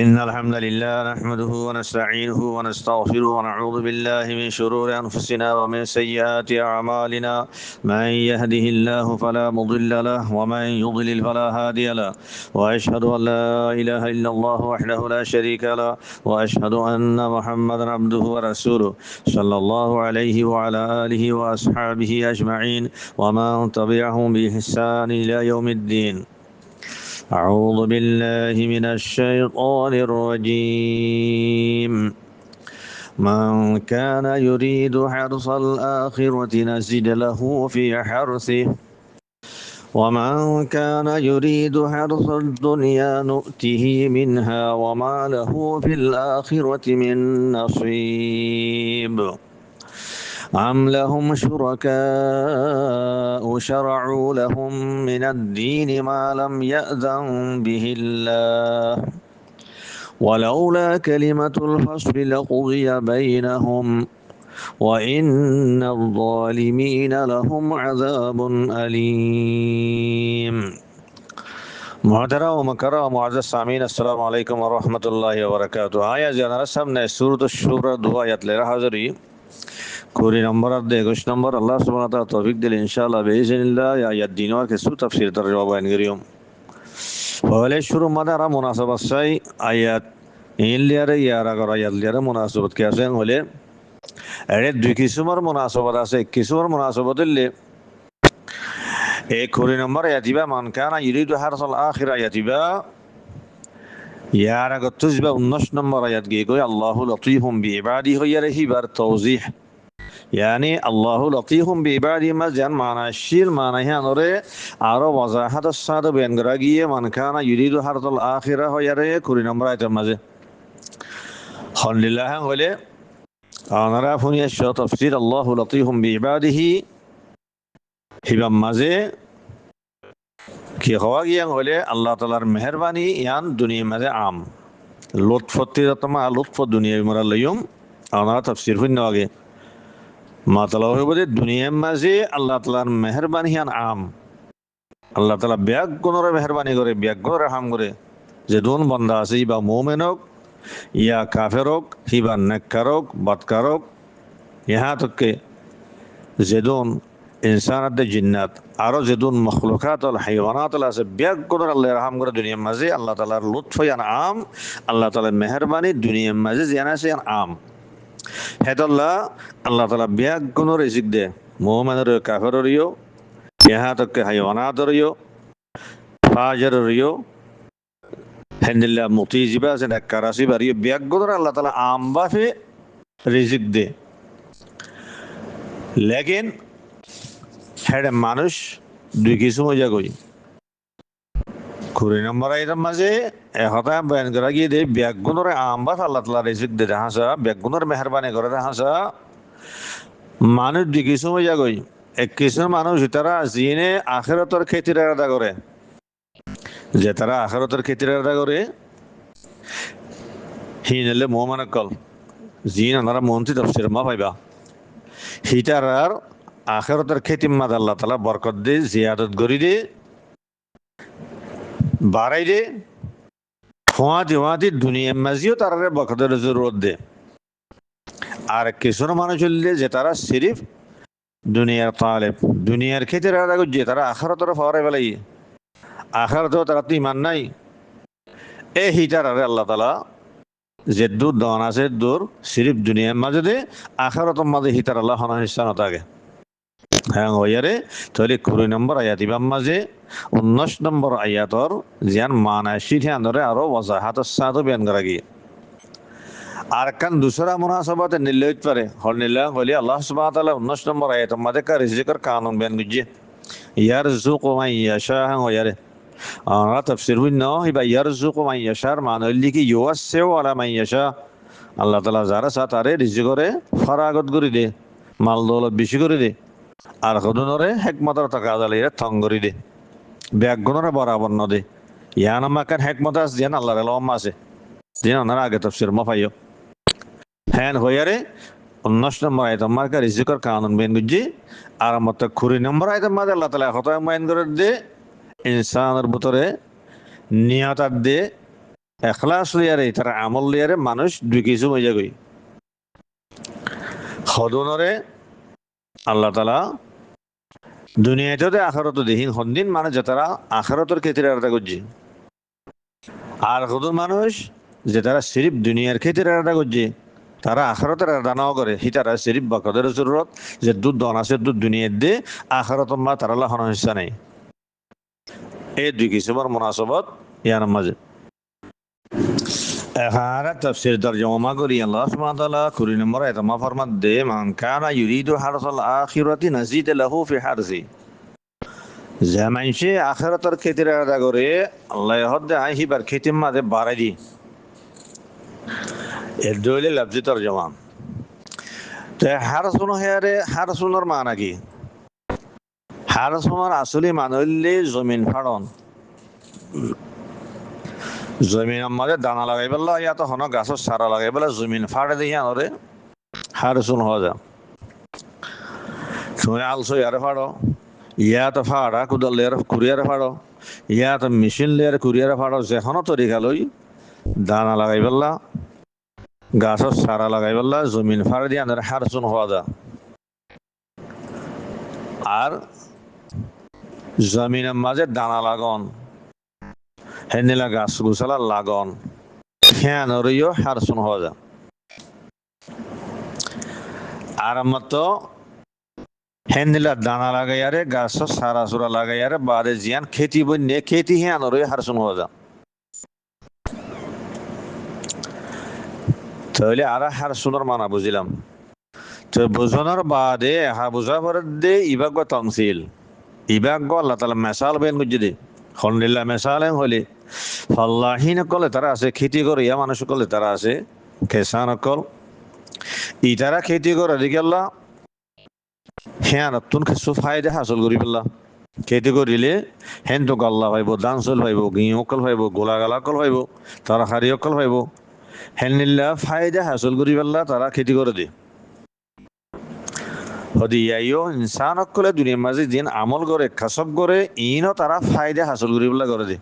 إن الحمد لله نحمده ونستعينه ونستغفره ونعوذ بالله من شرور أنفسنا ومن سيئات أعمالنا. من يهده الله فلا مضل له ومن يضلل فلا هادي له. وأشهد أن لا إله إلا الله وحده لا شريك له، وأشهد أن محمدا عبده ورسوله صلى الله عليه وعلى آله وأصحابه أجمعين ومن تبعهم بإحسان إلى يوم الدين. أعوذ بالله من الشيطان الرجيم. من كان يريد حرث الآخرة نزد له في حرثه ومن كان يريد حرث الدنيا نؤته منها وما له في الآخرة من نصيب. أم لهم شركاء شرعوا لهم من الدين ما لم يأذن به الله ولولا كلمة الفصل لقضي بينهم وإن الظالمين لهم عذاب أليم. محترم ومكرم معزز السامعين، السلام عليكم ورحمة الله وبركاته. آية زيادة সামনে সূরা আশ-শুরা 2 আয়াত লেরা হাজারি 20 নম্বর আর 21 নম্বর আল্লাহ সুবহানাহু ওয়া তাআলা তৌফিক দিলে ইনশাআল্লাহ বিইজনিল্লাহ আয়াত দিনওয়া কিছু তাফসীর তার জবাব বয়ান করিম। পহলে শুরু মাদারা মুনাসাবাত চাই আয়াত ইলিয়ারে ইয়ার আগর আয়াত লিয়ারে মুনাসাবাত কি আছে হলে এর দুই কিসমের মুনাসাবাত আছে। কিসমের মুনাসাবাত হলে এক 20 নম্বর আয়াতিবা মান কানা ইউরিদু হারসাল আখিরা আয়াতিবা ইয়ার আগর তুজবা 19 নম্বর আয়াত গিয়ে কই আল্লাহু লতীফুম বিইবাদিহি হইয়ারে হিবার তাওজিহ यानी अल्लाह लतीफ़ुम बिइबादिही मज़ान माना शील माना है अनोरे आरो वज़ाहत साद बयान करा गिए मन काना युरीदु हरतल आखिरा हो यारे 20 नंबर आयत मजे अल्हम्दुलिल्लाह होले अनरा फुनिया श तफसीर अल्लाह लतीफ़ुम बिइबादिही हिबा मजे कि हवा गिया होले अल्लाह तालार मेहरबानी यान दुनिया मजे आम लुत्फती तमा लुत्फ दुनिया मरा लयुम अनरा तफसीर हुन आगे मतलब है दुनिया माजे अल्लाह तालार मेहरबानी हान आम अल्लाह ताला ब्याग गुणरे मेहरबानी करे ब्याग गुणरे हाम करे जे दोन बंदा আছে বা মুমিন হোক या काफिर হোক বা নেককার হোক বদকার হোক यहाँ तक के जेदोन इंसानात जिन्नात आरो जेदोन मखलूकात और हैवानात আছে ব্যাগ গুণরে আল্লাহ রহম করে দুনিয়া মাঝে আল্লাহ তাআলার লুৎফ ইয়ান আম আল্লাহ তাআলার মেহেরবানি দুনিয়া মাঝে জানা আছে আম হেদল্লাহ আল্লাহ তাআলা ব্যাগ গুণ রিজিক দে মুমিনের কাফিরেরও यहाँ तक के हैवानातरও ফাজিরেরও হেন্দিল্লা মুতিজিবা যে নেককারাসি বাড়ি ব্যাগ গুণরে আল্লাহ তাআলা আম বাফে রিজিক দে लेकिन হেডে মানুষ দুই কিছু মজা কই 20 নম্বর আয়াতের মাঝে একথা বয়ান করা গিয়ে দে ব্যাগ গুণরে আম বাফে আল্লাহ তাআলা রিজিক দে হাসা ব্যাগ গুণরে মেহেরবানি করে হাসা মানুষ দুই কিছু মজা কই এক কিছু মানুষ তারা জিনে আখিরাতের খেতির আলাদা করে যে তারা আখিরাতের খেতির আলাদা করে হিনলে মুমিন কল জিন আনারা মন্ত্রী তাফসীর মা পাইবা হিটারার আখিরাতের খেতির মাদ আল্লাহ তাআলা বরকত দে জিয়াদত করি দে বাড়াই দে ফুয়াদি দুনিয়া মাঝিও তারারে বরকতের জরুরত দে আর কিছু মানুষ হইলে যে তারা সিরিফ দুনিয়ার তালেব দুনিয়ার খেতের আলাদা করছে তারা আখিরাতের ফাওয়ারে ফেলাই আখিরাতেও তারা তো ইমান নাই এই হিটারারে আল্লাহ তাআলা যে দূর দন আছে দূর সিরিফ দুনিয়ার মাঝে দে আখিরাতের মাঝে হিটার আল্লাহ হনা হিসান থাকে হ্যাঁ ওয়ারে তাহলে 20 নম্বর আয়াত ইমাম মাঝে 19 নম্বর আয়াতর জিয়ান মানা শিখে আনরে আরো ওয়াজাহাত সাদ বয়ান করা গিয়ে আর কান दूसरा मुनासबत निल्लत पर हल्ला वली अल्लाह सुब्हानाहु व तआला 19 नंबर आयत मदे का रिज़्क़र कानून बयान कीजिए यरज़ुक़ु मन यशा हो यार और तफसीर हुई ना ही भाई यरज़ुक़ु मन यशा माने लिखि युवस्सु अला मन यशा अल्लाह ताआला যারা সাতারে রিজিক করে ফরাগত করে দে মাল দৌলত বেশি করে দে আর খুদনরে হিকমতের তাকাজা লইয়া থং করে দে ব্যাগুনরে বরাবর ন দে ইয়ানা মাকান হিকমত আছে জান আল্লাহর ইলম আছে জিনা না আগে তফসির মাফাইও হ্যাঁ হইয়ারে 19 নম্বর আয়াত আমার কা রিজিকের কানুন বেন বুঝি আর মত 20 নম্বর আয়াত মাঝে আল্লাহ তাআলা কথা মাইন করে দে ইনসানের ভিতরে নিয়ত দে এখলাস লিয়ারে তার আমল লিয়ারে মানুষ দুই কিছু হয়ে যাগই সদনরে আল্লাহ তালা দুনিয়াতে আখারত দেহীন সন্দিন মানে যে তারা আখারতর ক্ষেত্রে আলাদা করছে আর সদন মানুষ যে তারা সিরিফ দুনিয়ার ক্ষেত্রে আলাদা করছে তারা আখারতের আলাদা নাও করে সি তারা সিরিফ বাকদের জরুরত যে দুধ দন আছে দুধ দুনিয়ার দে আখারত মা তারা লাহানো হিসা নেই এই দুই কিসিমের মুনাসবত ইয়ার মাঝে এখানে তাফসীর তরজমা করি আল্লাহ সুবহানাহু ওয়া তাআলা কুরি নম্বর আয়াত মা ফরমান দে মান কানা ইউরিদু হারসাল আখিরাতি নাজিদ লাহু ফি হারসি যে মানুষে আখিরাতের ক্ষেত্রে আলাদা করে আল্লাহ হদ্দে আহিবার ক্ষেতির মাঝে বাড়াই দি এর দইলে লফজি তরজমা তো হারসুন হেয়ারে হারসুনের মানা কি হারসুনের আসলি মানে হইলে জমিন ফাড়ন জমিন আমাদের দানা লাগাই পেলা ইয়াত হন গাছের সারা লাগাই পেলা জমিন ফাড়ে দিয়ে আনরে হারসুন হওয়া যা তুমি আলসো ইয়ারে ফাড়ো ইয়াত ফাড়া কুদাল লেয়ার কুরিয়ারে ফাড়ো ইয়াত মেশিন লেয়ার কুরিয়ারে ফাড়ো যেখনো তরিকা লই দানা লাগাই পেলা গাছের সারা লাগাই পেলা জমিন ফাড়ে দিয়ে আনরে হারসুন হওয়া যা আর জমিনের মাঝে দানা লাগন হেনিলা গাছ গুছালা লাগন হ্যাঁ নরিও হারসুন হওয়া যা আর মত হেনিলা দানা লাগাইয়ারে গাছ সারা সুরা লাগাইয়ারে বাদে জিয়ান খেতি বন্যে খেতি হ্যাঁ নরিও হারসুন হওয়া যা তাহলে আর হারসুনের মানা বুঝিলাম তো বুঝানোর বাদে হা বুঝা পরে দে ইবাগ তমসিল ইবাগ আল্লাহ তালা মেসাল বেন গুজি দে খন্ডিল্লা মেসালেন হলে ফাল্লাহিন কলে তারা আছে খেতি করে ইয়া মানুষ কলে তারা আছে খেসান কল ইতারা খেতি করে দেখি আল্লাহ হ্যাঁ নতুন কিছু ফায়দা হাসল করি পেলা খেতি করিলে হেন তো গাল্লা ভাইব দান চল ভাইব ঘি অকল ভাইব গোলা গালা অকল ভাইব তারা হারি অকল ভাইব হেন নিল্লা ফায়দা হাসল করি পেলা তারা খেতি করে দিয়ে হদি ইয়াইও ইনসান অকলে দুনিয়ার মাঝে দিন আমল করে খাসব করে ইনও তারা ফায়দা হাসল করি পেলা করে দিয়ে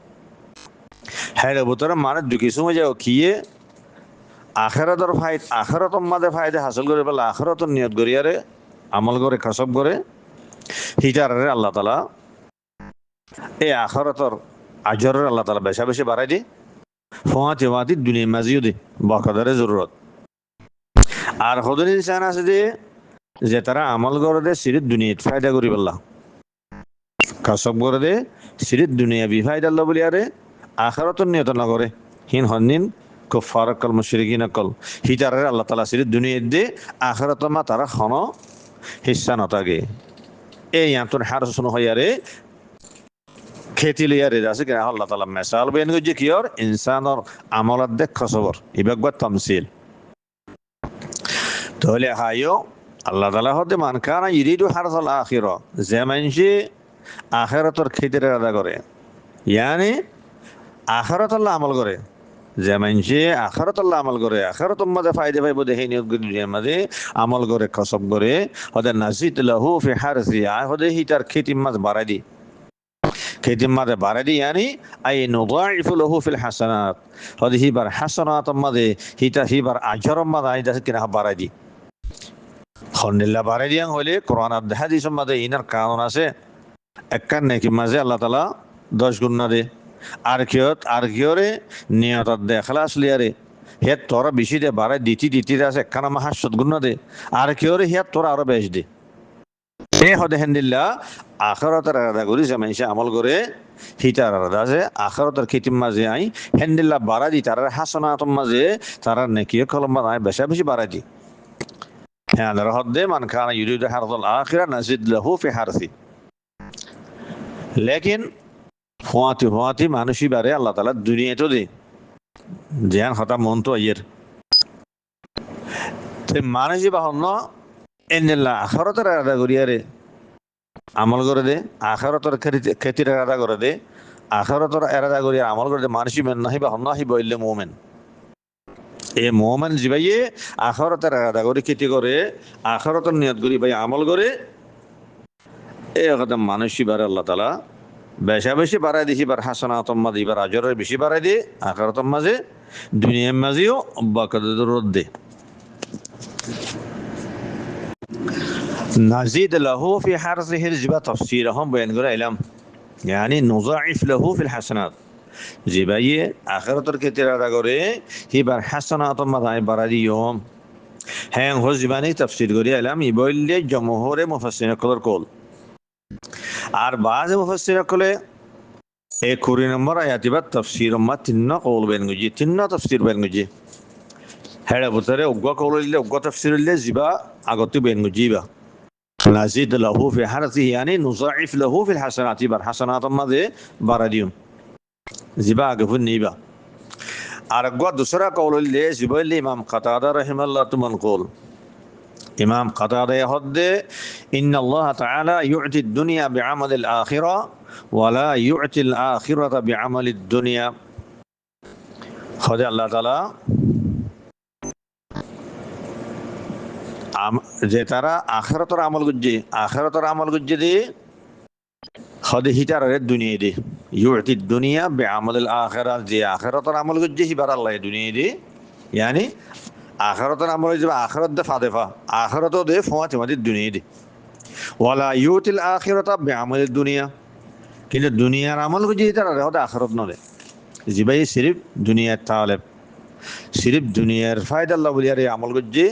হ্যাঁ বোতরে মানে দুঃখী সময় যাও কিয়ে আখেরাতর আখেরাতর মাঝে ফায়দা হাসল করে পেলা আখেরাতর নিয়ত করিয়ারে আমল করে খাসব করে হিটারে আল্লাহ তালা এই আখেরাতর আজরের আল্লাহ তালা বেশা বেশি বাড়াই দি ফোঁয়াতে ফোঁয়াতি দুনিয়ার মাঝেও দি বকাদারে জরুরত আর হদন ইনসান আছে যে তারা আমল করে দে সিরিত দুনিয়াত ফায়দা করি পেলা কাসব করে দে সিরিত দুনিয়া বিফায়দা আল্লাহ বলি আরে আখেরাতর নিয়ত না করে হিন হন্নিন কুফার কল মুশরিকিন কল হিটারে আল্লাহ তালা সিরিত দুনিয়াত দে আখেরাতর মা তারা খন হিস্সা নথাকে এই আন্তর হারসুন হইয়ারে খেতি লিয়ারে আছে কিনা আল্লাহ তালা মেসাল বেন গজি কিয়র ইনসানর আমলত দেখ খসবর ইবাগ তমসিল তাহলে হাইও আল্লাহ তালা হতে মান কানা ইরিদু হারসাল আখির যে মানুষে আখেরাতর খেতির আদা করে ইয়ানি আখেরাত আল্লাহ আমল করে যে মানুষে আখেরাত আল্লাহ আমল করে আখেরাতর মাঝে ফায়দা পাইব দেখে নিয়োগ দুনিয়ার মাঝে আমল করে কসব করে হতে নাজিদ লাহু ফি হারসি আয় হতে হিটার খেতির মাঝ বাড়াই দি খেতির মাঝে বাড়াই দি ইয়ানি আই নুদাইফু লাহু ফিল হাসানাত হতে হিবার হাসানাতর মাঝে হিবার আজরের মাঝে আই দাস কিনা বাড়াই দি খন্ডিল্লা বাড়াই দিয়াং হইলে কোরআন আর হাদিসের মাঝে ইনার কারণ আছে একখান নাকি মাঝে আল্লাহ তালা 10 গুণ না দে আর কিয়রে নিয়ত দে খালাস লিয়ারে হেত তোরা বেশি দে বাড়াই দিতি আছে একখানা মা 7 গুণ না দে আর কিয়রে হেত তোরা আরো বেশ দে এ হদে হেন্দিল্লা আখেরাতের আলাদা করি যে মানুষ আমল করে হিটার আলাদা আছে আখেরাতের খেতির মাঝে আই হেন্দিল্লা বাড়াই দি তার হাসানাতের মাঝে তারা নেকি কলম আই বেশি বাড়াই দি হ্যাঁ হদে মান কানা ইউরিদু হারসাল আখিরা নাজিদ লাহু ফি হারসি লেকিন ফোঁয়াতি মানুষই বারে আল্লাহ তালা দুনিয়াতেও দে জ্ঞান হতা মন তো আইয়ের মানুষই বাহন এনিল্লা আখেরাতের আলাদা করিয়ারে আমল করে দে আখেরাতের খেতির আলাদা করে দে আখেরাতের আলাদা করিয়া আমল করে দে মানুষই মেন নাহি বাহন নাহি বললে মোমেন এ মোমেন জিবাইয়ে আখেরাতের আলাদা করে খেতি করে আখেরাতের নিয়ত করি ভাই আমল করে এই কথা মানুষই বারে আল্লাহ তালা বেশা বেশি বাড়াই দিই এবার হাসানাতম মাঝে এবার আজরের বেশি বাড়াই দিয়ে আখিরাতম মাঝে দুনিয়ার মাঝেও বাকাদের রোদ দে নাজিদ লাহু ফি হারজিহিল জিবা তাফসীরহম বয়ান করে এলাম يعني نضاعف له في الحسنات জিবাইয়ে আখিরাতের ক্ষেত্রে আদা করে হিবার হাসানাতম মাঝে বাড়াই দিওম হ্যাঁ হো জিবানি তাফসীর করে এলাম ইবইলে জমহুরে মুফাসসিরিন কলর কল আর বাজ মুফাসসির কলে এই 20 নম্বর আয়াতিবাত তাফসীর মা তিন্না কওল বেন গুজি তিন্না তাফসীর বেন গুজি হেড়া বুতরে উগ্গ কওললে উগ্গ তাফসীরলে জিবা আগতে বেন গুজিবা নাজিদ লাহু ফি হারতিহি yani নুযাইফ লাহু ফিল হাসানাতি বার হাসানাত মাঝে বারাদিউম জিবা আগফুন নিবা আর উগ্গ দুসরা কওললে জিবাইলে ইমাম কাতাদা রাহিমাহুল্লাহ তুমান কওল ইমাম কাতাদা হদ্দে ইন্নাল্লাহ তাআলা ইউতি দুনিয়া বিআমালিল আখিরা ওয়ালা ইউতিল আখিরাতা বিআমালিদ দুনিয়া খোদা আল্লাহ তাআলা যে তারা আখিরাতের আমল গুজ্জে দিয়ে খোদে হিটারে দুনিয়া দিয়ে ইউতি দুনিয়া বিআমালিল আখিরা যে আখিরাতের আমল গুজ্জে হিবার আল্লাহ দুনিয়া দিয়ে yani আখিরাতের আমল যে আখিরাত দে ফাদেফা আখিরাত দে ফওয়াতে মাদি দুনিয়া দিয়ে ওয়ালা ইউতিল আখিরাতা বিআমালিদ দুনিয়া কিন্তু দুনিয়ার আমল গুজি তারা হতে আখিরাত নলে জিবাই সিরিফ দুনিয়ার তালেব সিরিফ দুনিয়ার ফায়দা আল্লাহ বলি আর এই আমল গুজি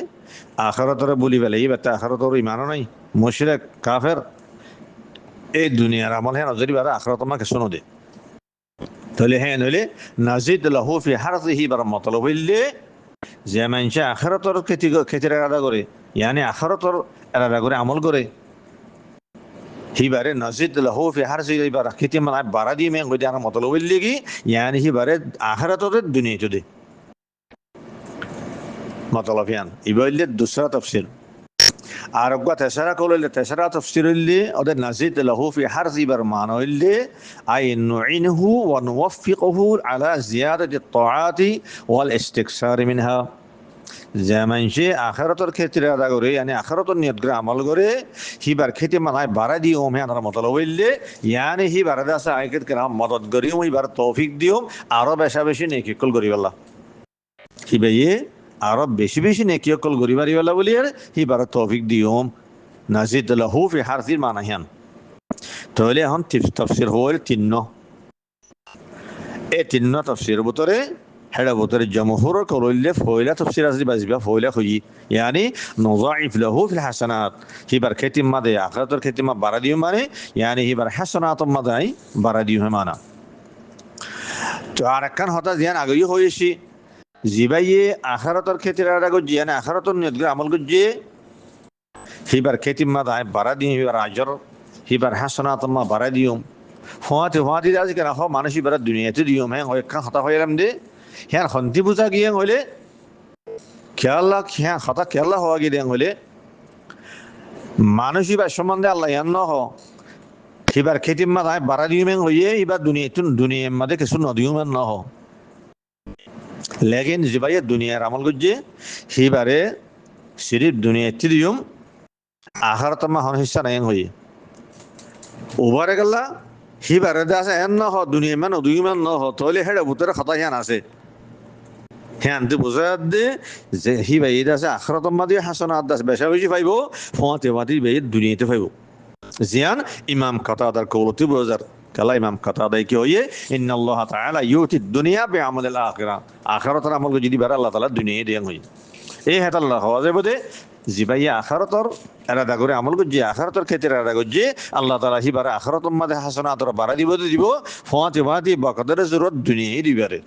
আখিরাতের বলি বেলে এই বাতা আখিরাতের ঈমানও নাই মুশরিক কাফের এই দুনিয়ার আমল হ্যাঁ নজরি বারে আখিরাত মা কিছু নদে তাহলে হ্যাঁ নলে নাজিদ লাহু ফি হারজিহি বার মতলব হইলে যে মানুষ আখিরাতের ক্ষেত্রে আদা করে yani আখিরাতের আদা করে আমল করে হিবারে নাজিদ লাহু ফি হারজিহি বার ক্ষেত্রে মানে বাড়া দিয়ে মেন গদি আর মতলব হইলে কি yani হিবারে আখিরাতের দুনিয়াতে দে মতলব ইয়ান ইবাইলে দুসরা তাফসীর আর ওগা তেসরা কইলে তেসরা তাফসীর হইলে ওদের নাজিদ লাহু ফি হারজি বার মানে হইলে আই নুইনহু ওয়া নুওয়াফিকুহু আলা জিয়াদাতি আত-তাআতি ওয়াল ইস্তিকসার মিনহা যেমন সে আখিরাতের ক্ষেত্রে আদা করে yani আখিরাতের নিয়ত করে আমল করে হিবার ক্ষেত্রে মানে বাড়া দিও মে আনার মতলব হইলে yani হি বাড়া দাসা আয়াত کرام মদদ করিও হিবার তৌফিক দিও আরো বেশি নেকি কল করি আল্লাহ হিবাইয়ে আরো বেশি নেকি কল করি পারি আল্লাহ বলি আর হিবার তৌফিক দিও নাজিদ লাহু ফি হারজির মানা হিয়ান তাহলে এখন তাফসীর হল তিন্ন এই তিন্ন তাফসীর ভিতরে হেডা ভিতরে জমহুর কইলে ফয়লা তাফসীর আছে বাজিবা ফয়লা হই yani নুযাইফ লাহু ফিল হাসানাত হিবার খেতিম মাদে আখিরাতের খেতিম বাড়া দিও মানে yani হিবার হাসানাত মাদাই বাড়া দিও মানা তো আর একখান হতা জিয়ান আগেই হইছি জিবাইয়ে আখিরাতের ক্ষেত্রে আদা গজি yani আখিরাতের নিয়ত করে আমল গজি হিবার খেতিম মাদাই বাড়া দিও হিবার আজর হিবার হাসানাত মা বাড়া দিও ফওয়াতে আজকে রাখো মানুষ হিবার দুনিয়াতে দিও হ্যাঁ একখান হতা হইলাম দে হ্যাঁ খন্তি বুঝা গিয়ে হইলে খেয়াল্লা হ্যাঁ হতা খেয়াল্লা হওয়া গিয়ে হইলে মানুষই বা সম্বন্ধে আল্লাহ ইয়ান ন হ হিবার খেতিম মাদাই বাড়া দিও মেং হইয়ে এবার দুনিয়ার মাঝে কিছু নদীও মেন ন হ লেকিন জিবাইয়ে দুনিয়ার আমল গুজে হিবারে সিরিফ দুনিয়াতে দিও আখিরাত মা হন হিস্সা নাই হইয়ে ওবারে গেলা হিবারে দাসে এন ন হ দুনিয়া মান দুই মান ন হ তাহলে হেডা ভিতরে খাতা হিয়ান আছে হ্যাঁ বুঝা দে যে হিবাই দাসে আখিরাত মা দিয়ে হাসানাত দাস বেশি পাইব ফওয়াতে মাদি বে দুনিয়াতে পাইব জিয়ান ইমাম কাতাদার কওলতি বুঝার কালা ইমাম কাতাদাই কি হইয়ে ইন্নাল্লাহ তাআলা ইউতি দুনিয়া বিআমালিল আখিরা আখিরাতের আমল যদি বারে আল্লাহ তাআলা দুনিয়ায় দেন হই এই হেত আল্লাহ হওয়াজে বদে জিবাই আখিরাতের এরাদা করে আমল গজি আখিরাতের ক্ষেত্রে এরাদা গজি আল্লাহ তাআলা হিবারে আখিরাতের মধ্যে হাসানাতর বাড়া দিব ফওয়াতে মাদি বকদর জরুরত দুনিয়ায় দিবারে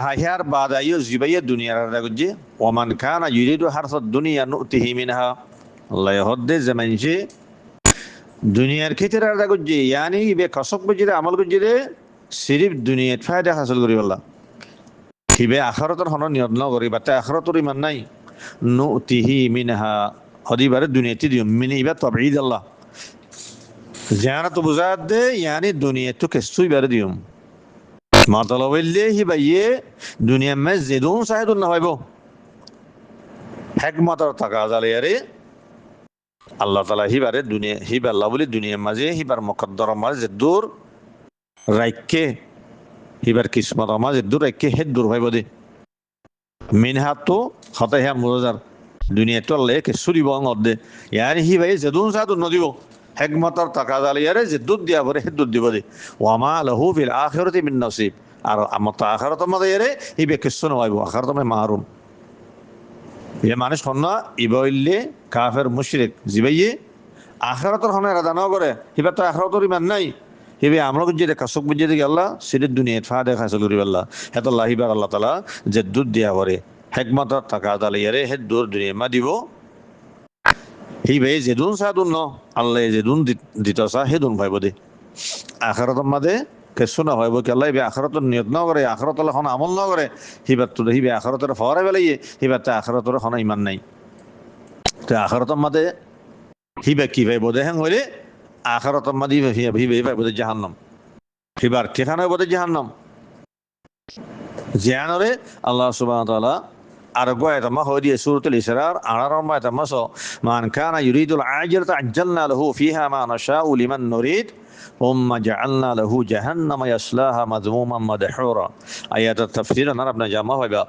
হায়ার বাদাইও জিবাইয়ে দুনিয়ার এরাদা গজি ওমান কানা ইউরিদু হারসাদ দুনিয়া নুতিহি মিনহা আল্লাহ হদ্দে জামানজি দুনিয়ার ক্ষেত্রে আদা গজি yani বে কসব গজিরে আমল গজিরে সিরিফ দুনিয়াত ফায়দা হাসিল করি আল্লাহ হিবে আখিরাতের হন নিয়ত ন করি বাতে আখিরাতের ইমান নাই নুতিহি মিনহা হদিবারে দুনিয়াতে দিও মিনি ইবা তাবঈদ আল্লাহ জানাত বুজাদ দে yani দুনিয়াতে কিছুই বারে দিও মাতালা বললে হিবাইয়ে দুনিয়া মে জিদুন সাহিদুন না হইব হিকমতের তাকাজা লইয়ারে আল্লাহ তালা হিবারে দুনিয়া হিব আল্লাহ বলি দুনিয়ার মাঝে হিবার মকদ্দর মাঝে দূর রাইকে হিবার কিসমত মাঝে দূর রাইকে হে দূর ভাইব দে মিনহাত তো হতে হ্যাঁ মুজার দুনিয়া তো আল্লাহ কে সুরিব দে ইয়ার হি ভাই যেদুন সাদুন নদিব হেকমতর তাকাজাল ইয়ারে যে দুধ দিয়া পরে হে দুধ দিব দে ওয়ামা লাহু ফিল আখিরাতি মিন নসিব আর আমার তো আখিরাত মাঝে ইয়ারে হিবে কিচ্ছু নয় আখিরাত মে মাহরুম ইয়ে মানুষ হন্না ইবইলে কাফের মুশরিক জিবাইয়ে আখিরাতের হনে রাদা ন করে হিবা তো আখিরাতের ইমান নাই হিবে আমরা বুঝে দেখা সুখ বুঝে দেখি আল্লাহ সিরিত দুনিয়া ফা দেখা চলুরি আল্লাহ হেতাল্লাহ হিবার আল্লাহ তালা যে দুধ দিয়া পরে হেকমতর টাকা দালিয়ারে হে দূর দুনিয়া মা দিব হিবে যেদুন সাদুন ন আল্লাহ যেদুন দিত চা হেদুন ভাইব দে আখিরাতের মাঝে কিছু না হয় কি আল্লাহ আখিরাতের নিয়ত ন করে আখিরাত এখন আমল ন করে হিবার তো হিবে আখিরাতের ফরে বেলাইয়ে হিবার তে আখিরাতের এখন ইমান নাই তো আখিরাতের মাঝে হিবা কি ভাইব দে হ্যাঁ হইলে আখিরাতের মাঝে হিবে ভাইব দে জাহান্নাম হিবার ঠিকানা হইব দে জাহান্নাম জিয়ানরে আল্লাহ সুবহানাহু ওয়া তাআলা আর গোয়াতমা হদিয়ে সূরাতুল ইসরার আনারমা তামাস মান কানা ইউরিদুল আজিলতা আজ্জালনা লাহু ফিহা মা নাশাউ লিমান নুরিদ ثم جعلنا له جهنم يصلاها مذموما مدحورا আয়াত তাফসীর না আপনি জামা হইবা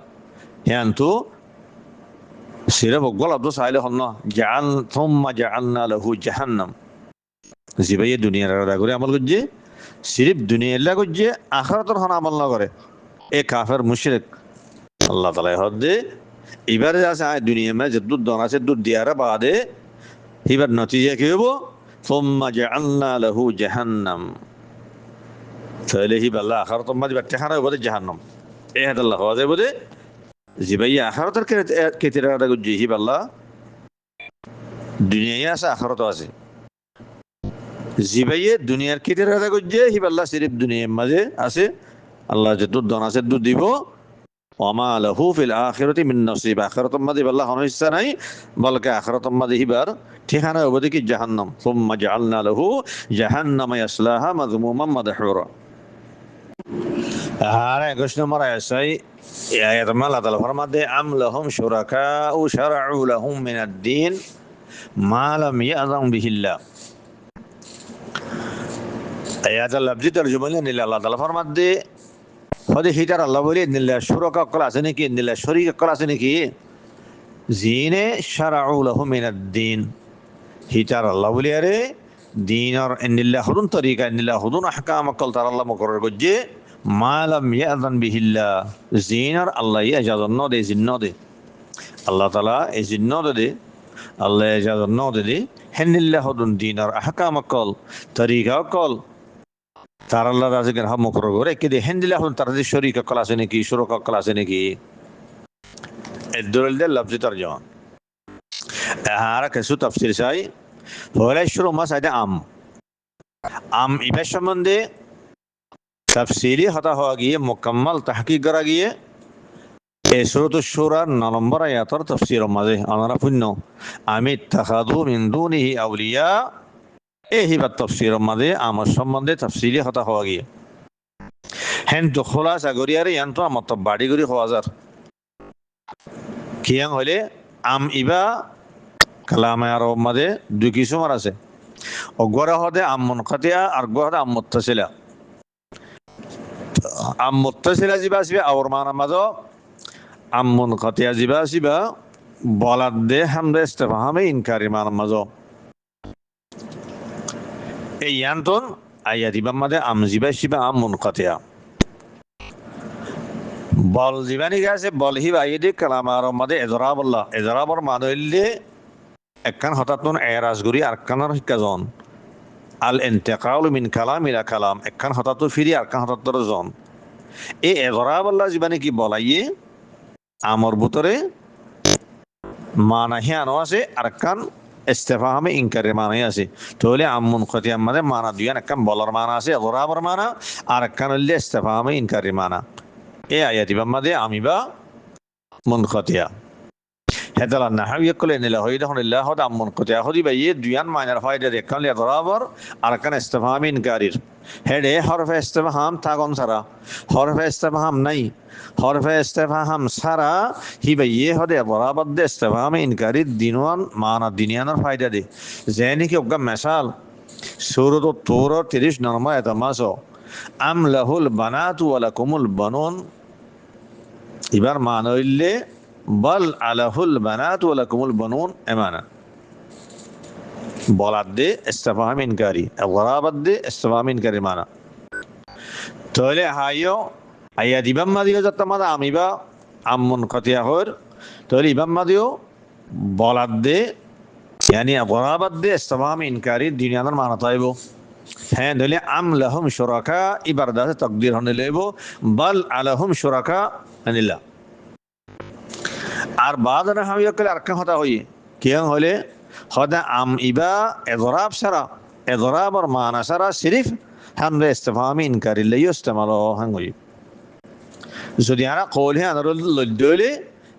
হ্যান্তো সিরে বগল আব্দু সাইলে হন জাআল ثم جعلنا له جهنم জিবাইয়ে দুনিয়ার রাদা করে আমল করছে সিরিফ দুনিয়ার লাগা করছে আখিরাতের হন আমল না করে এ কাফের মুশরিক আল্লাহ তাআলা হদে এবারে আছে দুনিয়া মে যে দুধ দন আছে দুধ দিয়ারে বাদে এবার নতিজা কি হবো ثم جعلنا له جهنم তাহলে হি আল্লাহ আখিরাতের মাঝে ঠিকানা হইব জাহান্নাম এ হাত আল্লাহ হওয়া যাবে বলে জিবাইয়া আখিরাতের কেতিরাটা গুজি হি আল্লাহ দুনিয়ায় আছে আখিরাত আছে জিবাইয়ে দুনিয়ার কেতিরাটা গুজি হি আল্লাহ সিরিফ দুনিয়ার মাঝে আছে আল্লাহ যে দুধ দন আছে দুধ দিব ওয়ামা লাহু ফিল আখিরাতি মিন নসিব আখিরাতের মাঝে আল্লাহ কোনো ইচ্ছা নাই বলকে আখিরাতের মাঝে হিবার ঠিকানা হবে কি জাহান্নাম সুম্মা জাআলনা লাহু জাহান্নাম ইয়াসলাহা মাযমুমান মাদহুরা আর 21 নম্বর আয়াত এই আয়াত আল্লাহ তাআলা ফরমাতে আম লাহুম শুরাকাউ শারউ লাহুম মিনাদ দ্বীন মা লাম ইয়াযাম বিহিল্লাহ আয়াত লফজি তরজমা নিলে আল্লাহ তাআলা ফরমাতে হদে হিটার আল্লাহ বলি নিল্লা শুরাকা কল আছে নাকি নিল্লা শরীক কল আছে নাকি জিনে শারউ লাহুম মিনাদ দ্বীন হিটার আল্লাহ বলি আরে দিনর নিল্লা হুদুন তরিকা নিল্লা হুদুন আহকাম কল তার আল্লাহ মুকরর করছে মা লাম ইয়াযান বিহিল্লাহ জিনার আল্লাহ ইজাজত ন দে জিন্ন দে আল্লাহ তাআলা এই জিন্ন দে আল্লাহ ইজাজত ন দে হেনিল্লা হুদুন দিনর আহকাম কল তরিকা কল তার আল্লাহ রাজিকের হাম মুকরর করে কি দে হেনিল্লা হুদুন তার শরীক কল আছে নাকি শুরক কল আছে নাকি এই দলিল দে লফজি তরজমা আর কিছু তাফসীর চাই হলে শুরু মাস আছে আম ইবার সম্বন্ধে তাফসীরি হতা হওয়া গিয়ে মুকাম্মাল তাহকিক করা গিয়ে এই সূরাতুশ শূরার 9 নম্বর আয়াতের তাফসীরের মাঝে আমরা পুণ্য আমি ইত্তাখাযু মিন দুনিহি আউলিয়া এই হিবার তাফসীরের মাঝে আমার সম্বন্ধে তাফসীরি হতা হওয়া গিয়ে হেন তো খোলাসা গরিয়ারে ইয়ান্ত আমার তো বাড়ি গরি হওয়া যার কিয়াং হইলে আম ইবা কালামে আরব মাঝে দুই কিসুমার আছে অগরা হদে আম মুনকাতিয়া আর গরা হদে আম মুত্তাসিলা আম মুত্তাসিলা জিবা আসবে আওর মানা মাঝো আম মুনকাতিয়া জিবা আসিবা বলাদ দে হামদে ইস্তেফহামে ইনকারি মানা মাঝো এই ইয়ান্তন আয়াত ইবাম মাঝে আম জিবা আসিবা আম মুনকাতিয়া বল জিবানি গেছে বল হিবা আইদি কালামে আরব মাঝে এজরাবর মাদইলে একখান হঠাৎ এরাজগুড়ি আরকানার শিক্ষাজন আল ইন্তেকাল মিন কালাম ইলা কালাম একখান হঠাৎ ফিরি আরকান হঠাৎ জন এই এজরাব আল্লাহ জীবানে কি বলাইয়ে আমর ভিতরে মানা হিয়ানো আছে আরকান ইস্তেফহামে ইনকারের মানাই আছে তাহলে আমুন খতিয়াম মানে মানা দুইয়ান একখান বলার মানা আছে এজরাবর মানা আর একখান হইলে ইস্তেফহামে ইনকারের মানা এই আয়াতি বাম্মাদে আমিবা মুনকাতিয়া هذا النحو يقول إن الله يدخل الله هذا أمون قطع هذي بيه ديان ما يعرف هاي ده كان لضرابر أركان استفهام إنكارير هذا حرف استفهام تاعون سرا حرف استفهام ناي حرف استفهام سرا هي بيه هذا ضرابر ده استفهام إنكارير دينوان معنا دينيان الفائدة ده زيني كي أقول مثال سورة الطور تريش نرما يتماسو أم له البنات ولكم البنون إبار معنى اللي بل علىهُ البنات ولكم البنون إمانا بولاد دي استفهام إنكاري الغرابة دي استفهام إنكاري معنى تولي هايو أيا ديبان ما ديو جاتا مادا أميبا أمون قطيا خور تولي إبان ما ديو بولاد دي يعني الغرابة دي استفهام إنكاري دنيا نر معنى طيبو হ্যাঁ দলে আম লাহুম শুরাকা ইবারদাতে তাকদীর হনে লইব বাল আলাহুম শুরাকা আনিল্লাহ আর বাদ না হামিয়া কলে আরকান হতা হই কিয়াং হলে হদা আম ইবা ইদরাব সারা ইদরাব আর মানা সারা সিরিফ হামরে ইস্তিফহামি ইনকারি লাইও ইস্তেমালো হাং হই যদি আরা কওল হে আনারুল লদলে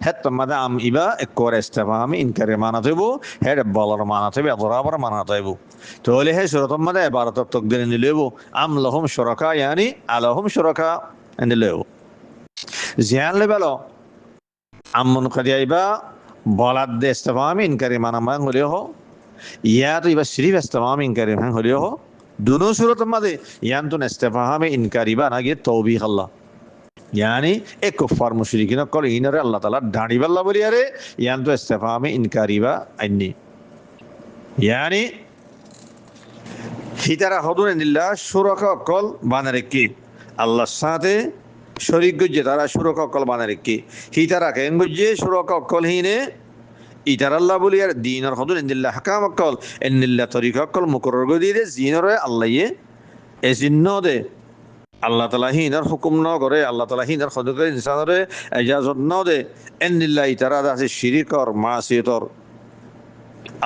হাত্তা মাদা আম ইবা একর ইস্তিফহামি ইনকারি মানা দেব হেড বলার মানা দেব ইদরাব আর মানা দেব تولي هي شروط ماذا عبارة التقدير إن الليبو أم لهم شركاء يعني ألهم شركاء إن الليبو زيان لبلو أم من قد يبا بلد استفهام إنكاري مانا ما نقوله يا تو يبا شريف استفهام إنكاري ما نقوله دونو شروط ماذا يانتون استفهام إنكاري با ناقي توبيخ الله يعني एक कुफार मुशरिकीन कल इनरे अल्लाह ताला डांडी बल्ला बोली अरे यान तो इस्तेफाम इनकारी बा अन्नी يعني হিতারা হদুন নিল্লাহ সুরকা অকল বানা রেখি আল্লাহর সাথে শরীক গুজে তারা সুরকা অকল বানা রেখি হিতারা কেন গুজে সুরকা অকল হিনে ইতার আল্লাহ বলি আর দিনের হদুন নিল্লাহ হাকাম অকল নিল্লাহ তরিকা অকল মুকরর গো দিয়ে জিনরে আল্লাহ ইয়ে এ জিন্ন দে আল্লাহ তালা হিনার হুকুম ন করে আল্লাহ তালা হিনার হদুকে ইনসানরে এজাজত ন দে নিল্লাহ ইতারা আছে শিরিকর মাসিয়তর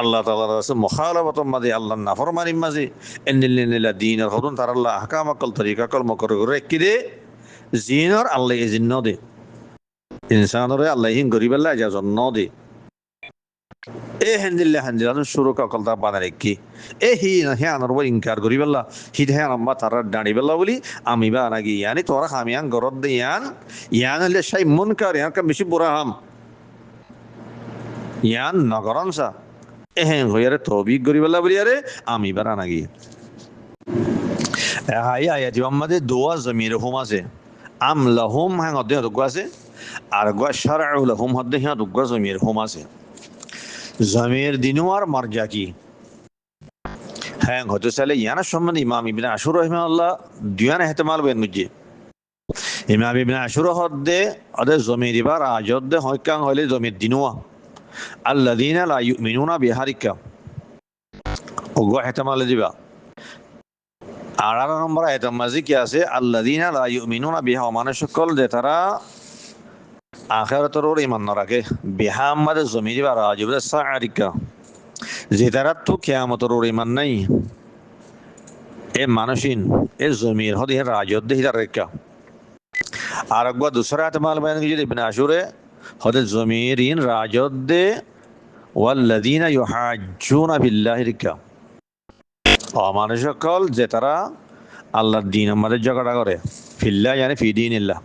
আল্লাহ তাআলার রাসূল মুখালাফাতুম মাঝে আল্লাহর নাফরমানির মাঝে ইন্নাল্লাযিনা দীনাল হুদুন তারাল্লাহ আহকামাকাল তরিকাকাল মুকরর করে কিদে জিনর আল্লাহ ইজিন্ন দে ইনসানরে আল্লাহ হিন গরিবাল্লাহ ইজাজত ন দে এ হান্দিল্লাহ শুরুকা কলতা বানা রেখি এ হি হ্যানর বই ইনকার গরিবাল্লাহ হি হ্যান আম্মা তারার ডাঁড়ি বেল্লা বলি আমি বা নাগি ইয়ানি তোরা হামিয়ান গরদ দে ইয়ান হলে শাই মুনকার ইয়ান কাম বেশি বুড়া হাম ইয়ান নগরনসা এহেন হইয়ারে তৌবিক গরিবাল্লাহ বলি আরে আমি বারা নাগি হাই আয়াতি আমাদের দোয়া জমির হুম আছে আম লাহুম হ্যাঁ অধ্যে দুগা আছে আর গোয়া শারউ লাহুম অধ্যে হ্যাঁ দুগা জমির হুম আছে জমির দিনুয়ার মারজা কি হ্যাঁ হতে চাইলে ইয়ানা সম্বন্ধে ইমাম ইবনে আশুর রাহিমাহুল্লাহ দুয়ান ইহতিমাল বেন মুজি ইমাম ইবনে আশুর হদ্দে ওদের জমির ইবার আজদে হইকাং হইলে জমির দিনুয়া আল্লাযীনা লা ইউমিনুনা বিহারিকা ওগো ইহতিমাল দিবা আর 18 নম্বর আয়াতের মাঝে কি আছে আল্লাযীনা লা ইউমিনুনা বিহা মানে সকল যে তারা আখিরাতের উপর ঈমান না রাখে বিহা আমাদের জমির ইবার আজবে সাআরিকা যে তারা তো কিয়ামতের উপর ঈমান নাই এ মানুষিন এ জমির হদে রাজদ্দে হিদার রেখা আর একবার দুসরা ইহতিমাল বয়ান কি ইবনে আশুরে হদে জমিরিন রাজদ্দে ওয়াল্লাযীনা ইউহাজ্জুনা বিল্লাহি রিকা মানুষ সকল যে তারা আল্লাহর দ্বীন আমাদের ঝগড়া করে ফিল্লাহ মানে ফি দীনিল্লাহ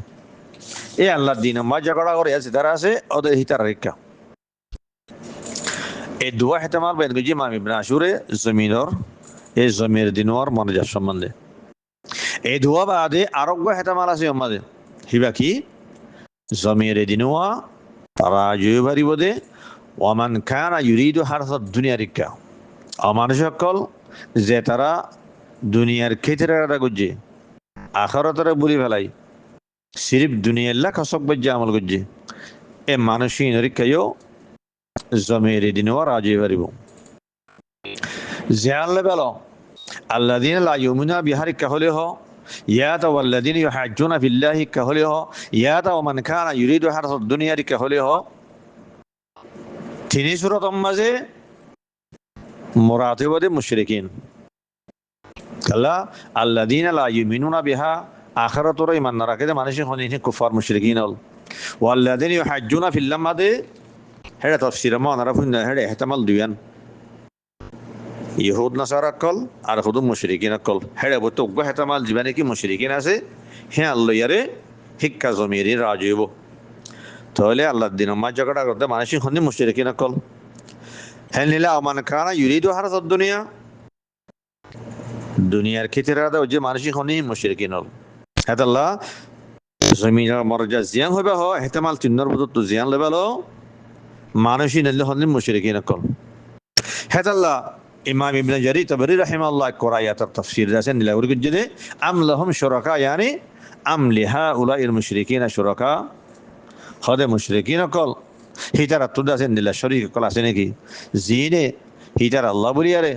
এই আল্লাহর দ্বীন আমাদের ঝগড়া করে আছে তারা আছে ওদের হিতার রেখা এই দুয়া ইহতিমাল বয়ান কি ইমাম ইবনে আশুরে জমিনর এই জমির দিনওয়ার মনোজাত সম্বন্ধে এই দুয়া বাদে আরোগ্য ইহতিমাল আছে আমাদের হিবা কি জমির দিনওয়া রাজু বাড়িবদে ওয়ামান কানা ইউরিদু হারসাদ দুনিয়া রিকা মানুষ সকল যে তারা দুনিয়ার ক্ষেত্রে গুজে আখিরাতের বলি ফেলাই সিরিফ দুনিয়াল্লাহ কসব বজ্জে আমল গুজে এ মানুষই নরিকায়ও জমির দিনওয়া রাজু বাড়িব জিয়ালে বেলো আল্লাযীনা লা ইউমিনুনা বিহারিকা হলে হ ইয়াতা ওয়াল্লাযীনা ইউহাজ্জুনা ফিল্লাহি কাহলে হ ইয়াতা ওমান কানা ইউরিদু হারসাদ দুনিয়া রিকা হলে হ তিনি সূরাত মাঝে মুরাতিবাদে মুশরিকিন কাল্লা আল্লাযীনা লা ইউমিনুনা বিহা আখিরাতুর ঈমান না রাখে মানুষ হনি কুফার মুশরিকিন হল ওয়াল্লাযীনা ইউহাজ্জুনা ফিল্লাহ মাদে হেড়ে তফসির মনারা ফুন্না হেড়ে হেতামাল দুয়ান ইহুদ নাসারা কল আর হুদু মুশরিকিন কল হেড়ে বতো উগ্গ হেতামাল জীবনে কি মুশরিকিন আছে হে আল্লাহ ইয়ারে শিক্ষা জমিরি রাজীব তাহলে আল্লাহ দিন মা জায়গাটা করতে মানসিক হন্দি মুশরিকিন কল হ্যাঁ নীলা অমান কানা ইউরিদু হারাত দুনিয়া দুনিয়ার ক্ষেত্রে যে মানসিক হনি মুশরিকিন হল হেতাল্লাহ জমিনের মর্যাদা জিয়ান হইবা হ হেতামাল তিন্নর বুদত জিয়ান লেবেল মানুষই নিলে হন্দি মুশরিকিন কল হেতাল্লাহ ইমাম ইবনে জারীর তাবরি রাহিমাহুল্লাহ কোরআয়াতের তাফসীর আছেন নিলাউরি গজে আম লাহুম শুরাকা ইয়ানি আম লিহাউলাইল মুশরিকিনা শুরাকা হদে মুশরিকিন কল হিতার আত্মদা আছেন নিলা শরীক কল আছে নাকি জিনে হিতার আল্লাহ বলিয়ারে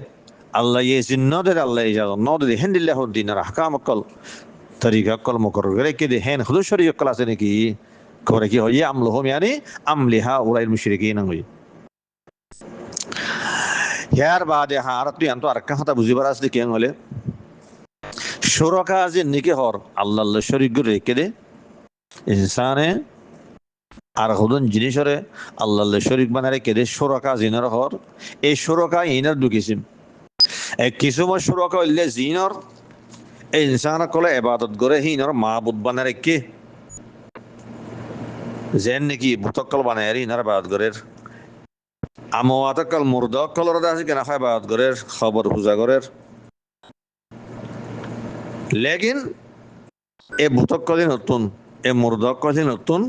আল্লাহ ইয়ে জিন্নদের আল্লাহ ইজাজত নদে হেন্দিল্লাহ দিনের আহকাম কল তরিকা কল মুকরর করে কে দে হেন খুদ শরীক কল আছে নাকি করে কি হয় আম লাহুম ইয়ানি আম লিহাউলাইল মুশরিকিনা হই ইয়ার বাদে আর তুই আনতো আরেকটা কথা বুঝিবার আসলে কেন হলে শুরাকা যে নিকে হর আল্লাহ শরীক করে রেখে দে ইনসানে আর হুদন জিনিসরে আল্লাহ শরীক বানায় রেখে দে শুরাকা জিনর হর এই শুরাকা ইনার দু কিসিম এক কিসুম শুরাকা হইলে জিনর এই ইনসান কলে ইবাদত করে হিনর মাবুদ বানায় রেখে যেন নাকি ভূতকল বানায় ইনার ইবাদত করে আমওয়াতকল মুরদাকল আছে কেন খায় ইবাদত করে খবর পূজা করে লেকিন এ ভূতকলে নতুন এ মুরদাকলে নতুন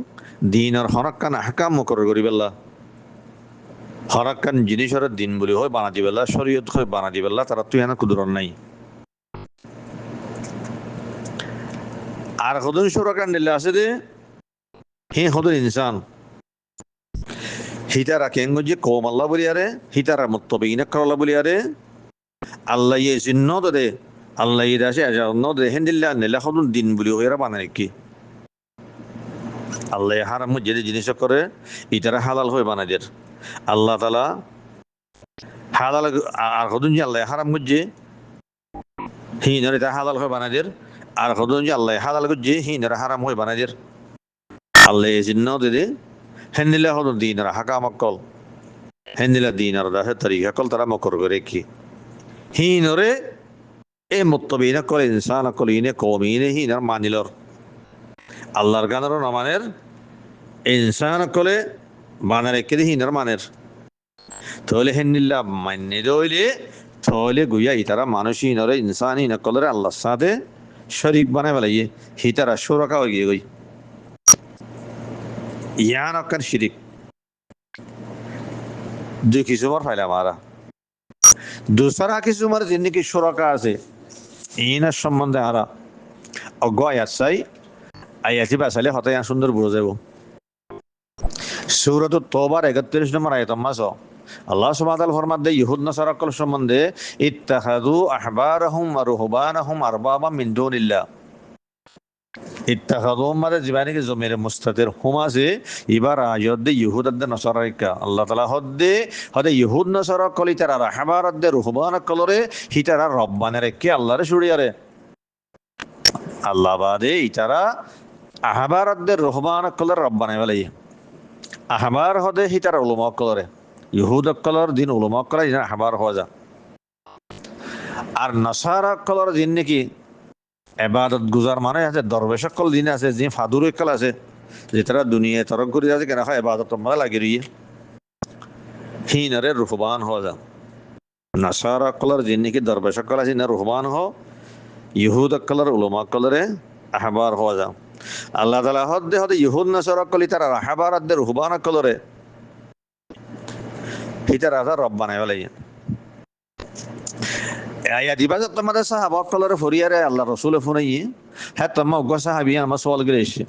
দিনের হরক্কান আহকাম মুকরর করি বেলা হরক্কান জিনিসের দিন বলি হয় বানা দিবেলা শরীয়ত হয় বানা দিবেলা তারা তুই এনা কুদরত নাই আর হদন সুরাকান দিলে আছে দে হে হদন ইনসান হিতারা কেন যে কৌম আল্লাহ বলি আরে হিতারা মুত্তাবিইন করলা বলি আরে আল্লাহ ইয়ে জিন্নত দে আল্লাহ ইয়ে আছে আজান্ন দে হেন্দিল্লা নিলা হদন দিন বলি হয় বানা কি আল্লাহ হারাম যে জিনিস করে ইতারা হালাল হয়ে বানাইদের আল্লাহ তালা হালাল আর হদুন যে আল্লাহ হারাম গুজে হিনর এটা হালাল হয়ে বানাইদের আর হদুন যে আল্লাহ হালাল গুজে হিনর হারাম হয়ে বানাইদের আল্লাহ জিন্ন দে হেন্দিলা হদুন দিন হাকামকল হেন্দিলা দিন আর দাহে তরিকা কল তারা মকর করে কি হিনরে এ মুত্তাবিইন কল ইনসান কল ইনে কওমিনে হিনর মানিলর আল্লাহর গানের নামানের ইনসান কলে বানার একে হিনার মানের তাহলে হেন্নিল্লা মান্য রইলে তাহলে গুইয়া ইতারা মানুষই নরে ইনসানই না কলরে আল্লাহর সাথে শরীক বানায় বেলাইয়ে হিতারা সুরকা হয়ে গিয়ে গই ইয়ান অকার শিরিক দুই কিসুমার ফাইলা মারা দুসরা কিসুমার যিনি সুরকা আছে ইনার সম্বন্ধে আরা অজ্ঞ আয়াত চাই আয়াতি বাসালে হতে সুন্দর বুঝে যাব সূরাত তওবার 31 নম্বর আয়াত মাস আল্লাহ সুবহানাহু ওয়া তাআলা ফরমান দে ইহুদ নাসারা কল সম্বন্ধে ইত্তাখাযু আহবারহুম ওয়া রুহবানাহুম আরবাবা মিন দুনিল্লাহ ইত্তাখাযু মানে জীবানি কে জমির মুস্তাতির হুম আছে এবার আয়াত দে ইহুদ দে নাসারা কা আল্লাহ তাআলা হদে ইহুদ নাসারা কলি তারা আহবার দে রুহবান কলরে হিতারা রব্বানের কে আল্লাহরে ছুড়িয়ারে আল্লাহ বাদে ইতারা আহবার দে রুহবান কলর রব্বানে বলাই আহবার হদে হিতার উলমা কলরে ইহুদ কলর দিন উলমা কলা ইনা আহবার হওয়া যা আর নাসারা কলর দিন নাকি এবাদত গুজার মানে আছে দরবেশ কল দিন আছে যে ফাদুর কল আছে যে তারা দুনিয়া তরক করে আছে কেন হয় এবাদত মানে লাগি রইয়ে হিনরে রুহবান হওয়া যা নাসারা কলর দিন নাকি দরবেশ কল আছে না রুহবান হ ইহুদ কলর উলমা কলরে আহবার হওয়া যা আল্লাহ তাআলা হদে ইহুদ নাসারা কলি তারা আহবার দে রুহবান কলরে হিতার আদা রব বানায় বলাই আয়া দিবাজ তোমাদের সাহাবা কলরে ফরিয়ারে আল্লাহ রাসূল ফোনাই হ্যাঁ তোমা গো সাহাবী আমার সওয়াল করে এসে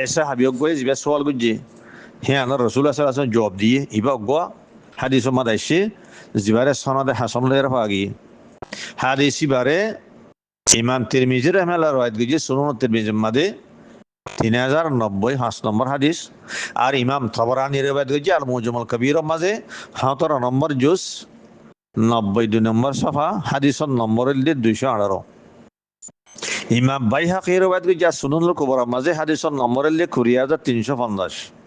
এসা হাবি গো জিবা সওয়াল গুজি হ্যাঁ আল্লাহ রাসূল সাল্লাল্লাহু আলাইহি ওয়াসাল্লাম জবাব দিয়ে ইবা গো হাদিস মাদাইছে জিবারে সনদে হাসান লের ফাগি হাদিসি বারে ইমাম তিরমিজি রাহমাহুল্লাহ রাওয়ায়াত গুজি সুনান তিরমিজির মধ্যে 3090 নম্বর হাদিস আর ইমাম তাবরানী riwayat করেছে আল মুজাম্মাল কবির মাঝে 17 নম্বর জুজ 92 নম্বর সফা হাদিসের নম্বর 218 ইমাম বাইহাকি riwayat করেছে সুনানুল কুবরা মাঝে হাদিসের নম্বর 20350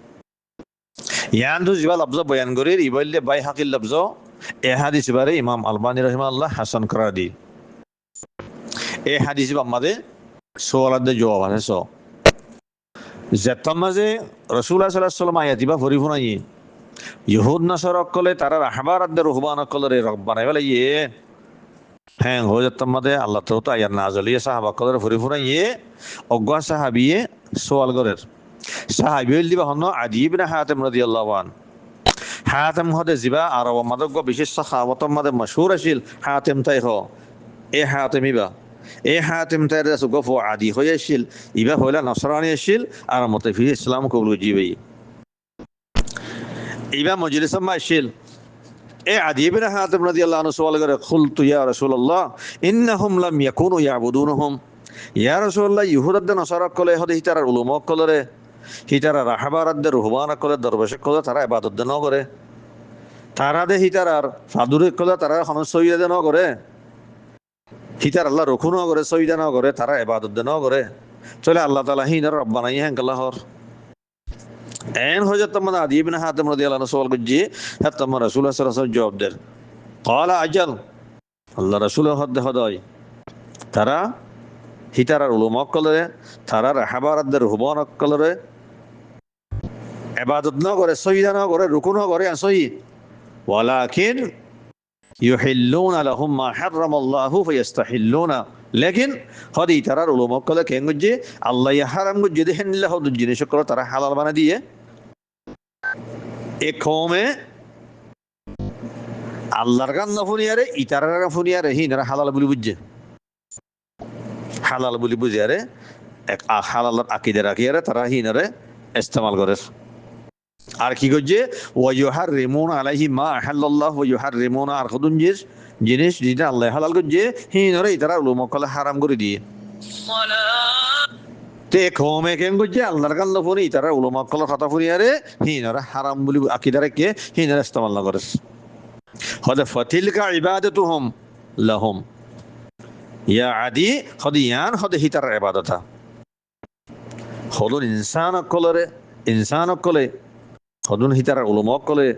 ইয়ান তো যিবা লফজ বয়ান কৰি ইবল্লে বাই হাকিল লফজ এ হাদিস বারে ইমাম আলবানী রহিমাল্লাহ হাসান করা দি এ হাদিস আমাদের সোয়ালাদের জবাব আছে সো যেতাম মাঝে রসুল্লাহ সাল্লাহ সাল্লাম আয়াতিবা ভরি ফুনাই ইহুদ নাসরক কলে তারা রাহবার আদ্দের রহবান কলরে রব বানাই বলে হ্যাঁ হয়ে যেতাম মাদে আল্লাহ তো আয়ার না জ্বলিয়ে সাহাবা কলরে ভরি ফুনাই অজ্ঞা সাহাবিয়ে সোয়াল গরের সাহাবি দিবা হন আদি ইবনে হাতেম রাদিয়াল্লাহু আন হাতেম হদে জিবা আরব মাদক বিশেষ সাহাবতম মাদে মশহুর আছিল হাতেম তাই হ এ হাতেম ইবা এ হাতেম তাই রাসু গফ আদি হয়ে আছিল ইবা হইলা নসরানি আছিল আর মতে ফি ইসলাম কবুল জিবি ইবা মজলিস মা আছিল এ আদি ইবনে হাতেম রাদিয়াল্লাহু আনহু সওয়াল করে কুলতু ইয়া রাসূলুল্লাহ ইন্নাহুম লাম ইয়াকুনু ইয়াবুদুনহুম ইয়া রাসূলুল্লাহ ইহুদাদ নসারা কলে হদে হিতার উলুমা কলরে হিতারা রাহাবারাদ্দের রুহবান কলে দরবেশ কলে তারা ইবাদত ন করে তারা দে হিতার ফাদুরে কলে তারা হন সইদা ন করে হিতার আল্লাহ রখু ন করে সইদা ন করে তারা ইবাদত ন করে চলে আল্লাহ তাআলা হিনার রব্বানা ইহান আল্লাহর এন হযরত মানে আদি ইবনে হাতেম রাদিয়াল্লাহু আনহু সওয়াল করজি হাত্তা রাসূলুল্লাহ সাল্লাল্লাহু আলাইহি ওয়াসাল্লাম জবাব দেন ক্বালা আজাল আল্লাহ রাসূল হদে হদয় তারা হিতার উলুমা কলে তারা রাহাবারাদ্দের রুহবান কলে ইবাদত ন করে সইদা ন করে রুকু ন করে আসই ওয়ালাকিন ইউহিল্লুনা লাহুম মা হারামাল্লাহু ফায়াস্তাহিল্লুনা লেকিন হদি তারার উলুমা কলে কেন যে আল্লাহ হারাম গুজে দেন আল্লাহ দু জিনিস করে তারা হালাল বানা দিয়ে এক কওমে আল্লাহর গান না ফুনিয়ারে ইতারার গান ফুনিয়ারে হিনারা হালাল বলি বুঝে হালাল বলি বুঝে আরে এক হালাল আকীদা রাখিয়ারে তারা হিনারে ইস্তেমাল করে আর কি করছে ওয়ায়ুহাররিমুনা আলাইহি মা আহাল্লাল্লাহু ওয়ায়ুহাররিমুনা আর খুদুন জিনিস যেটা আল্লাহ হালাল করছে হিনরে তারা উলুমা কলে হারাম করে দিয়ে তে কমে কেন করছে আল্লাহর গান ফোনি তারা উলুমা কলে কথা ফুরিয়ারে হিনরে হারাম বলি আকীদা রাখে হিনরে ইস্তেমাল না করে হদে ফাতিলকা ইবাদাতুহুম লাহুম ইয়া আদি হদিয়ান হদে হিতার ইবাদতা হদুন ইনসান কলে হদুন হিতার উলুমা কলে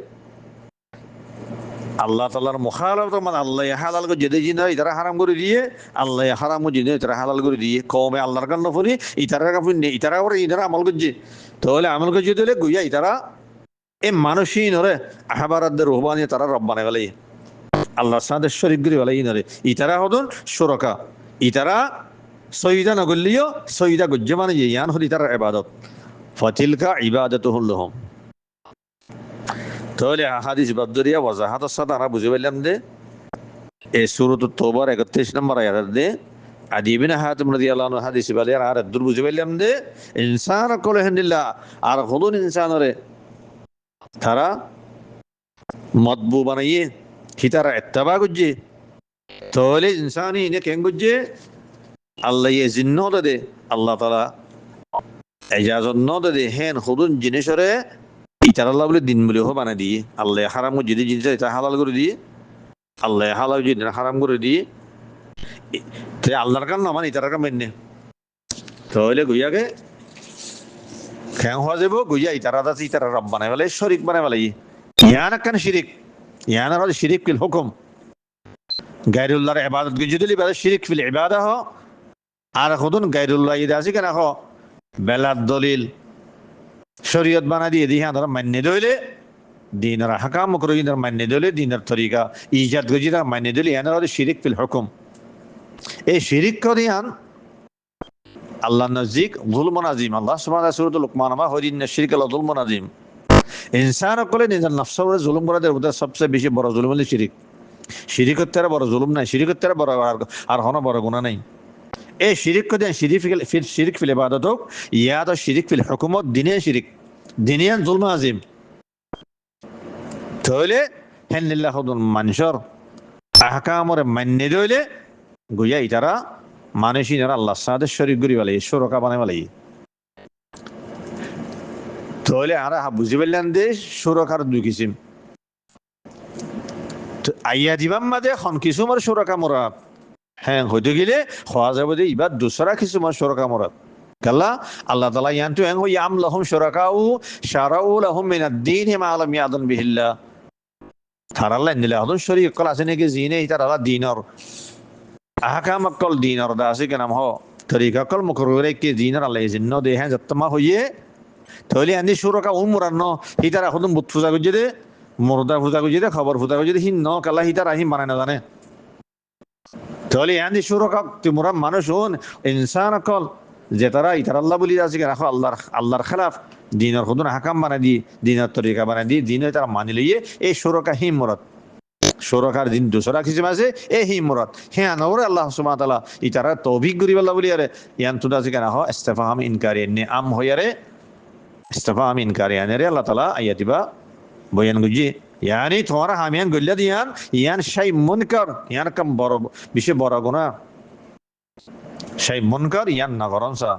আল্লাহ তাআলার মুখালাফত মানে আল্লাহ হালাল করে যেতে জিনা ইতারা হারাম করে দিয়ে আল্লাহ হারাম জিনা ইতারা হালাল করে দিয়ে কমে আল্লাহর গান নফরি ইতারা কাফির নেই ইতারা করে ইতারা আমল করছে তাহলে আমল করছে তাহলে গুইয়া ইতারা এ মানুষই নরে আহবারাদ্দের রুহবানি তারা রব বানায় বলে আল্লাহর সাথে শরীক করে বলে ইনরে ইতারা হদুন সুরকা ইতারা সইদা নগলিও সইদা গুজ্জে মানে ইয়ান হল ইতারা ইবাদত ফাতিলকা ইবাদাতুহুম লাহুম তাহলে হাদিস বাদরিয়া ওয়াজাহাতের সাথে আমরা বুঝে পেলাম যে এই সূরাত তাওবার 31 নম্বর আয়াত দে আদি ইবনে হাতেম রাদিয়াল্লাহু আনহু হাদিস বলে আর দূর বুঝে পেলাম যে ইনসান কলে হামদুলিল্লাহ আর হদুন ইনসানরে তারা মতবু বানাইয়ে হিতারা ইত্তেবা করছে তাহলে ইনসানি নে কেন করছে আল্লাহ ইয়ে জিন্নত দে আল্লাহ তাআলা ইজাজত ন দে হেন হদুন জিনিসরে ইতার আল্লাহ বলে দিন বলে বানাই দিয়ে আল্লাহ হারাম যদি জিনিস এটা হালাল করে দিয়ে আল্লাহ হালাল যদি হারাম করে দিয়ে আল্লাহর কান না মানে ইতার কান মেনে তাহলে গুইয়াকে খেং হওয়া যাব গুইয়া ইতারা দাস ইতারা রব বানাই বলে শরিক বানাই বলে ইয়ান কান শিরিক ইয়ান আর শিরিক ফিল হুকুম গায়রুল্লাহর ইবাদত যদি লিবাদ শিরিক ফিল ইবাদা হ আর খুদুন গায়রুল্লাহ ইদা আছে কেন হ বেলাদ দলিল শরীয়ত বানা দিয়ে দিয়ে ধর মান্য দইলে দিনের হাকাম করে দিনের মান্য দইলে দিনের তরিকা ইজাদ গজিরা মান্য দইলে এনার হচ্ছে শিরিক ফিল হুকুম এই শিরিক করিয়ান আল্লাহ নজিক যুলমুন আযীম আল্লাহ সুবহানাহু ওয়া তাআলা সূরাতুল লুকমান মা হদিন শিরক আল যুলমুন আযীম ইনসান কলে নিজের নফসরে জুলুম করা এর মধ্যে সবচেয়ে বেশি বড় জুলুম হলো শিরিক শিরিকের থেকে বড় জুলুম নাই শিরিকের থেকে বড় আর হন বড় গুনাহ নাই এই শিরিক করে শিরিক ফিল ইবাদত ইয়াদ শিরিক ফিল হুকুমত দিনে শিরিক দিনিয়ান জুলম আজিম তাহলে হেনলিল্লাহ মানুষের আহকামরে মান্য দইলে গুইয়া ইতারা মানুষিনারা আল্লাহর সাথে শরীক করি বলে সুরকা বানাই বলে তাহলে আর বুঝি পারলেন যে সুরকার দুই কিসিম আইয়া দিবাম মাঝে খন কিছুমার সুরকা মরাত হ্যাঁ হইতে গেলে হওয়া যাবে যে এবার দুসরা কিছুমার সুরকা মরাত কাল্লা আল্লাহ তাআলা ইয়ান্তু এং ইয়াম লাহুম শুরাকাউ শারাউ লাহুম মিনাদ-দীন মা লাম ইয়াযন বিহিল্লাহ তারাল্লা নিলা হদন শরীক কল আছে নাকি জিনে তারাল্লা দিনর আহকাম কল দিনর দাসি কেনাম হ তরিকা কল মুকররে কি দিনর আল্লাহ জিন্ন দে হ্যাঁ যত্তমা হইয়ে তাহলে আন্দি শুরাকা উমরান্ন হিতারা হদন বুত পূজা করছে দে মুর্দা পূজা করছে দে খবর পূজা করছে দে হিন্ন কাল্লা হিতারা হিম বানায় না জানে তাহলে আন্দি শুরাকা তোমরা মানুষ হন ইনসান কল যে তারা ইতার আল্লাহ বলি আছে রাখো আল্লাহর খেলাফ দিনের খুদুন হাকাম বানাই দি দিনের তরিকা বানাই দি দিনে তারা মানি লইয়ে এই সুরকা হিমরত সুরকার দিন দুসরা কিসিম আছে এই হিমরত হ্যাঁ নবরে আল্লাহ সুবহানাহু ওয়া তাআলা ইতারা তৌফিক করি আল্লাহ বলি আরে ইয়ান তুদা আছে রাখো ইস্তিফহাম ইনকারি নে আম হইয়ারে ইস্তিফহাম ইনকারি আনে আল্লাহ তাআলা আয়াতিবা বয়ান গুজি ইয়ানি তোমারা হামিয়ান গল্লা দিয়ান ইয়ান শাই মুনকার ইয়ান কাম বড় বিশে বড় গুনাহ শাই মুনকার ইয়ান নগরনসা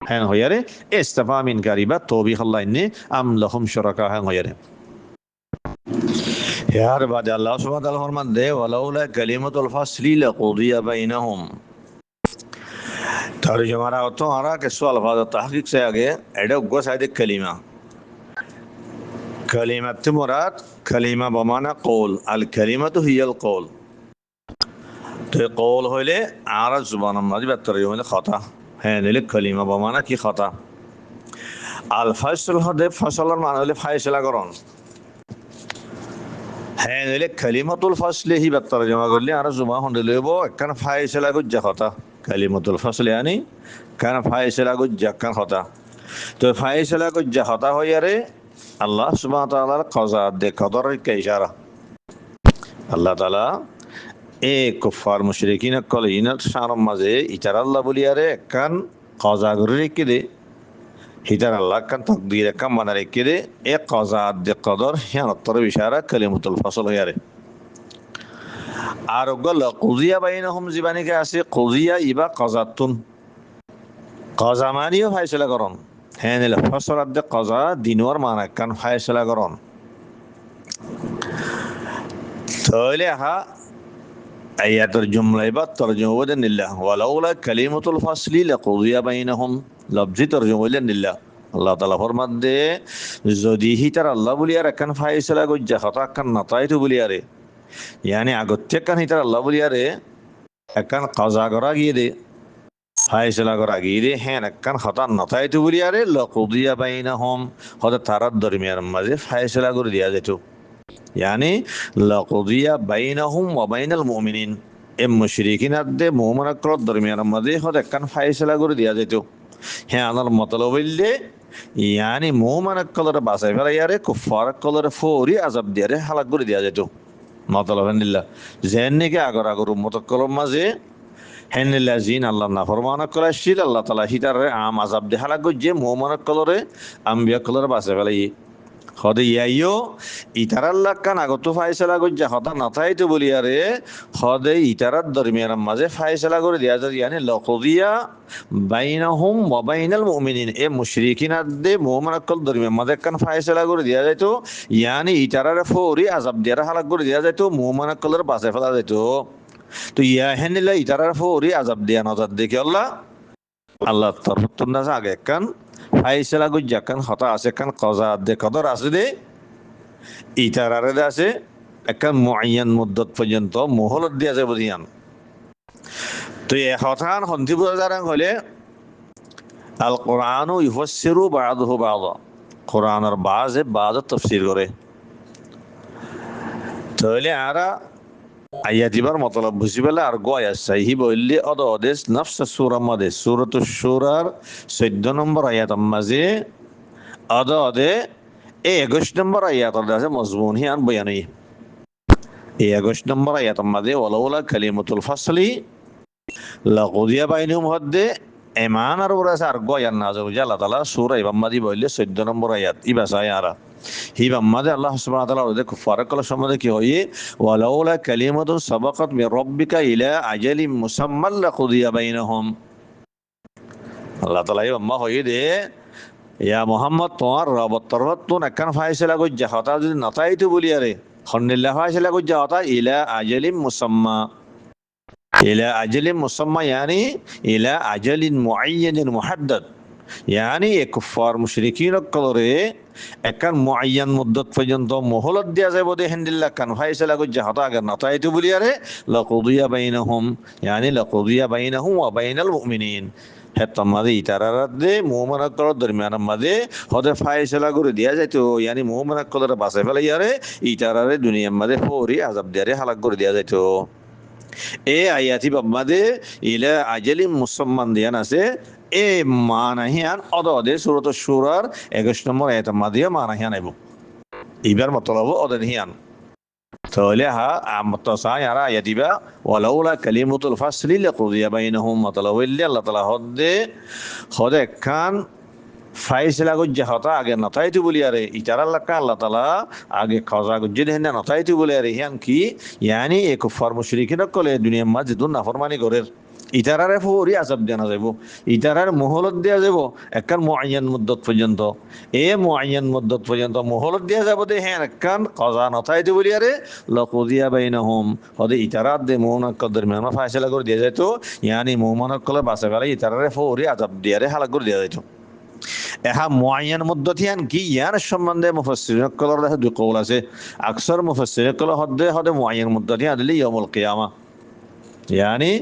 হ্যাঁ হইয়ারে ইস্তিফহাম ইনকারি বা তৌবিহ আল্লাহ ইন্নি আম লাহুম শুরাকা হ্যাঁ হইয়ারে यार बाद अल्लाह सुब्हानहू व तआला फरमान दे वलौला कलिमतुल फस्ली लकुदिया बैनहुम तर्जुमा रहा तो आ रहा कि सो अल्फाज तहकीक से आगे एडो गो शायद कलीमा कलिमत मुराद कलिमा बमाना कौल अल कलिमतु हियल कौल तो कौल होले आरा जुबान माजी बात तर्जुमा में खता है ने कलिमा बमाना की खता अल फसल हदे फसल माने होले फैसला करन হ্যাঁ নইলে কালিমাতুল ফাসলি হি বাত তরজমা করলে আর জুমা হন্ডে লইব একখান ফাইসলা গুজ্জা কথা কালিমাতুল ফাসলি আনি কান ফাইসলা গুজ্জা কান কথা তো ফাইসলা গুজ্জা কথা হইয়ারে আল্লাহ সুবহানাহু ওয়া তাআলার কজা দে কদরের কে ইশারা আল্লাহ তাআলা এ কুফার মুশরিকিন কলিনাত শারম মাঝে ইতার আল্লাহ বলিয়ারে একখান কজা করে কি দে হিতার আল্লাহ কান তকদির কাম বানা রেখে দে এ কজা দে কদর হিয়ানত্তর ইশারা কালিমাতুল ফাসল হইয়ারে আর গল কুজিয়া বাইনহুম জীবানিকে আছে কুজিয়া ইবা কজাতুন কজা মানিও ফাইসলা করন হ্যাঁ নিলে ফসল দে কজা দিনর মানা কান ফাইসলা করন তাহলে হা আয়াতের জুমলা ইবা তরজমা বলে নিল্লাহ ওয়ালাউলা কালিমাতুল ফাসলি লাকুদিয়া বাইনহুম লফজি তরজমা বলে নিল্লাহ আল্লাহ তাআলা ফরমান দে যদি হিতার আল্লাহ বলি আর একখান ফাইসলা গজ্জা কথা একখান নাতাইতো বলি আরে ইয়ানি আগতে একখান হিতার আল্লাহ বলি আরে একখান কাজা করা গিয়ে দে ফাইসলা করা গিয়ে দে হ্যাঁ একখান কথা নাতাইতো বলি আরে লাকুদিয়া বাইনহুম হয়তো তারার দরমিয়ার মাঝে ফাইসলা করে দেয়া যেত यानी लकुदिया बैनहुम व बैनल मुमिनिन ए मुशरिकिनात दे मुमिनात दरमियान मदे हद एकखान फाइसला করে দিয়া যেত হ্যাঁ আনার মতলব হইলে ইয়ানি মুমিনাত কলরে বাঁচাই ফেলাইয়ারে কুফার কলরে ফৌরি আযাব দিয়ারে হালাক করে দিয়া যেত মতলব নিল্লাহ জেননিকে আগর আগর উম্মত কলম মাঝে হেনিল্লা জিন আল্লাহ নাফরমান কলা শিল আল্লাহ তাআলা হিতারে আম আযাব দে হালাক যে মুমিনাত কলরে আম্বিয়া কলরে বাঁচাই ফেলাই হদে ইয়াইও ইতারাল্লাহ কান আগত ফাইসলা গজ্জা হতা নাথাইতো বলি আরে হদে ইতারার দরমিয়ার মাঝে ফাইসলা করে দেয়া যায় ইয়ানি লাকুদিয়া বাইনাহুম ওয়া বাইনাল মুমিনিন এ মুশরিকিনাত দে মুমিনাকল দরমিয়ার মাঝে কান ফাইসলা করে দেয়া যাইতো ইয়ানি ইতারারে ফৌরি আযাব দিয়ার হালাক করে দেয়া যাইতো মুমিনাকলের বাঁচাই ফেলা যাইতো তো ইয়া হেনিলা ইতারার ফৌরি আযাব দিয়া নজর দেখে আল্লাহ তরফতুন না আগে কান ফাইসলা গুজ্জা কান হতা আছে কান কজা দে কদর আছে দে ইতারারে দে আছে একখান মুআয়্যান মুদ্দত পর্যন্ত মোহলত দিয়া যায় বুঝিয়ান তো এ হতান হন্তি বুঝারাং হলে আল কোরআনু ইউফাসসিরু বা'দুহু বা'দা কোরআনের বাজে বাজ তাফসীর করে তাহলে আরা আয়াতিবার মতলব বুঝি পেলে আর গয়া সাহি বললে অদেশ নফস সূরা মাদে সূরাতুশ শূরার 14 নম্বর আয়াত মাঝে অদে 21 নম্বর আয়াত আছে মজমুন হিয়ান বয়ানি 21 নম্বর আয়াত মাঝে ওয়ালাউলা কালিমাতুল ফাসলি লাকুদিয়া বাইনহুম হদে এমান আর ওরা আর গয়া নাযু আল্লাহ তাআলা সূরা ইবাম্মাদি বললে 14 নম্বর আয়াত ইবাসায় আরা হি বাম্মাদে আল্লাহ সুবহানাহু ওয়া তাআলা ওদের কুফার কল সম্বন্ধে কি হয় ওয়ালাউলা কালিমাতুন সাবাকাত মির রাব্বিকা ইলা আজালিম মুসাম্মাল লাকুদিয়া বাইনহুম আল্লাহ তাআলা বাম্মা হয় দে ইয়া মুহাম্মদ তোমার রব তরফত তো একখান ফাইসলা গজ্জা হতা যদি নাতাইতো বলি আরে খন্নিল্লাহ ফাইসলা গজ্জা হতা ইলা আজালিম মুসাম্মা إلى أجل مسمى يعني إلى أجل معين محدد يعني কুফার মুশরিকিন কলরে একান মুআয়্যান মুদ্দত পর্যন্ত মোহলত দিয়া যাইব দে হেন্দিল্লা কান ফাইসালা গজ্জা হতা আগে নতাইতু বলিয়ারে লাকুদিয়া বাইনাহুম يعني লাকুদিয়া বাইনাহুম ওয়া বাইনাল মুমিনিন হেতম মাদে ইতারারাত দে মুমিনাত কল দরমিয়ান মাদে হদে ফাইসালা করে দিয়া যাইতো يعني মুমিনাত কলরে বাসাই ফেলাইয়ারে ইতারারে দুনিয়া মাদে ফৌরি আযাব দিয়ারে হালাক করে দিয়া যাইতো এ আয়াতি বাম্মাদে ইলা আজালি মুসাম্মান দিয়ান আছে এ মানাহিয়ান অদে সূরাত শুরার 21 নম্বর আয়াত মাদিয়া মানাহিয়ান আইব ইবার মতলব অদে হিয়ান তাহলে হা আমতসা ইয়ারা আয়াতিবা ওয়ালাউলা কালিমাতুল ফাসলি লাকুদিয়া বাইনহুম মতলব ইল্লা আল্লাহ তাআলা হদে খান ফাইসলা গজ্জা হতা আগে নতাইতু বলিয়ারে ইতারা লাকা আল্লাহ তাআলা আগে খাজা গজ্জে দেন নতাইতু বলিয়ারে হিয়ান কি yani এ কুফার মুশরিকিন কলে দুনিয়ার মাঝে দুন নাফরমানি করে ইতারারে ফুরি আযাব দেনা যাইব ইতারার মোহলত দেয়া যাব একখান মুআয়্যান মুদ্দত পর্যন্ত এ মুআয়্যান মুদ্দত পর্যন্ত মোহলত দেয়া যাব দে হ্যাঁ একখান খাজা নতাইতু বলিয়ারে লাকুদিয়া বাইনহুম হদে ইতারাত দে মুমিনাত কদর মেনা ফাইসলা করে দেয়া যাইতো yani মুমিনাত কলে বাসা গেলে ইতারারে ফুরি আযাব দিয়ারে হালাক করে দেয়া যাইতো এহা মুআয়্যান মুদ্দতিয়ান কি ইয়ার সম্বন্ধে মুফাসসিরিন কলর দেহ দুই কওল আছে আকসার মুফাসসিরিন কল হদে মুআয়্যান মুদ্দতিয়ান দিলি ইয়াউমুল কিয়ামা yani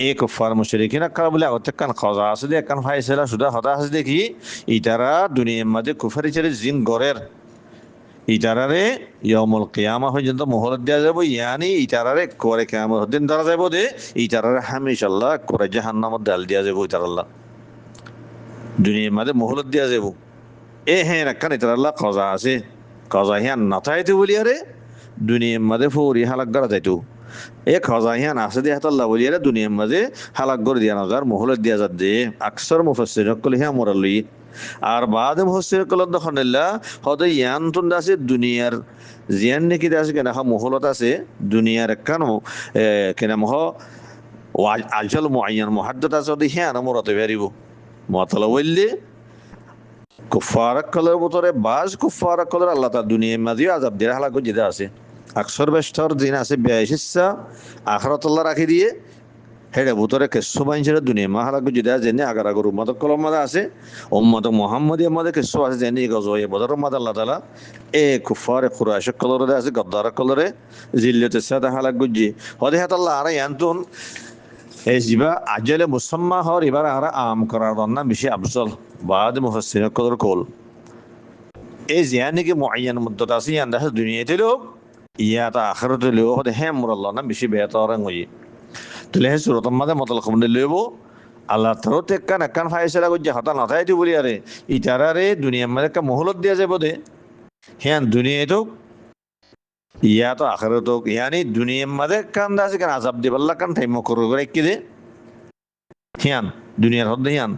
এক কুফার মুশরিকিন কল বলে অতকান খাজা আছে দে কান ফাইসলা সুদা হতা আছে দেখি ইতারা দুনিয়ার মাঝে কুফরি চলে জিন গরের ইতারারে ইয়াউমুল কিয়ামা পর্যন্ত মোহলত দেয়া যাব yani ইতারারে করে কিয়ামত দিন ধরা যাব দে ইতারারে হামেশা আল্লাহ করে জাহান্নামে ডাল দেয়া যাব ইতারাল্লাহ দুনিয়ার মাঝে মোহলত দেওয়া যাব এ হ্যাঁ রাখান এটা আল্লাহ খাজা আছে খাজা হিয়ান নাথাইতে বলিয়ারে দুনিয়ার মাঝে ফৌরি হালাক করা যাইতো এ খাজা হিয়ান আছে দিয়ে হাতাল্লাহ বলিয়ারে দুনিয়ার মাঝে হালাক করে দিয়া নজার মোহলত দিয়া যাত দে আকসর মুফাসসির কল হিয়া মোরালি আর বাদ মুফাসসির কল দখনল্লাহ হদে ইয়ান তুন আছে দুনিয়ার জিয়ান নাকি আছে কেন মোহলত আছে দুনিয়ার কেন কেন মহ আজল মুআয়্যান মুহাদ্দাদ আছে হদে হিয়ান মোরাতে বেরিব মতলব হইলে কুফার কলের ভিতরে বাজ কুফার কলের আল্লাহ তাআলা দুনিয়ার মাঝে আযাব দিয়ে হালাক করে দিতে আছে আকসর বেশতর দিন আছে বেশিসা আখিরাতুল্লাহ রাখি দিয়ে হেডে ভিতরে কিছু মানুষের দুনিয়া মা হালাক করে দিতে আছে জেনে আগার আগর উম্মত কলম মাদা আছে উম্মত মুহাম্মদিয়া মাদে কিছু আছে জেনে গজওয়ে বদর মাদা আল্লাহ তাআলা এ কুফার কুরাইশ কলের আছে গদ্দার কলের জিল্লাতে সাদা হালাক গুজি হদে হাত আল্লাহ আর ইয়ান্তুন এই জিবা আজলে মুসাম্মা হর এবার আর আম করার দন্না বেশি আফজল বাদ মুফাসসিরিন কদর কল এই জিয়ানি কি মুআয়্যান মুদ্দত আছে ইয়ান্দা দুনিয়াতে লোক ইয়াতা আখিরাতে লোক হদে হ্যাঁ মুরাল্লাহ না বেশি বেহতর হই তুলে হে সূরাত মাদে মতল খবনে লইব আল্লাহ তরতে কান ফাইসলা গজ্জা হতা নতাইতু বলিয়ারে ইতারারে দুনিয়ার মধ্যে কা মোহলত দিয়া যাইব দে হ্যাঁ দুনিয়াতে ইয়া তো আখিরাত yani দুনিয়ার মাঝে কান আছে কান আযাব দিব আল্লাহ কান টাইম করে কি দে হিয়ান দুনিয়ার হদ হিয়ান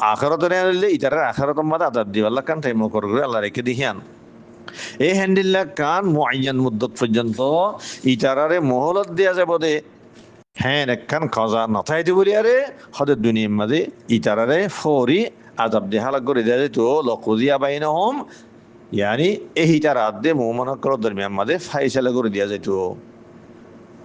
আখিরাত রে ইতার আখিরাত মাঝে আযাব দিব আল্লাহ কান টাইম করে আল্লাহ রেখে দি হিয়ান এই হ্যান্ডিল্লা কান মুআয়্যান মুদ্দত পর্যন্ত ইতারারে মোহলত দেয়া যাব দে হ্যাঁ কান খাজা নথাই দি বলিয়ারে হদ দুনিয়ার মাঝে ইতারারে ফৌরি আযাব দি হালাক করে দেয়া যেত লাকুদিয়া বাইনহুম yani এই তারাত দে মুমিনাত কল দরমিয়ান মাঝে ফাইসালা করে দিয়া যাইতো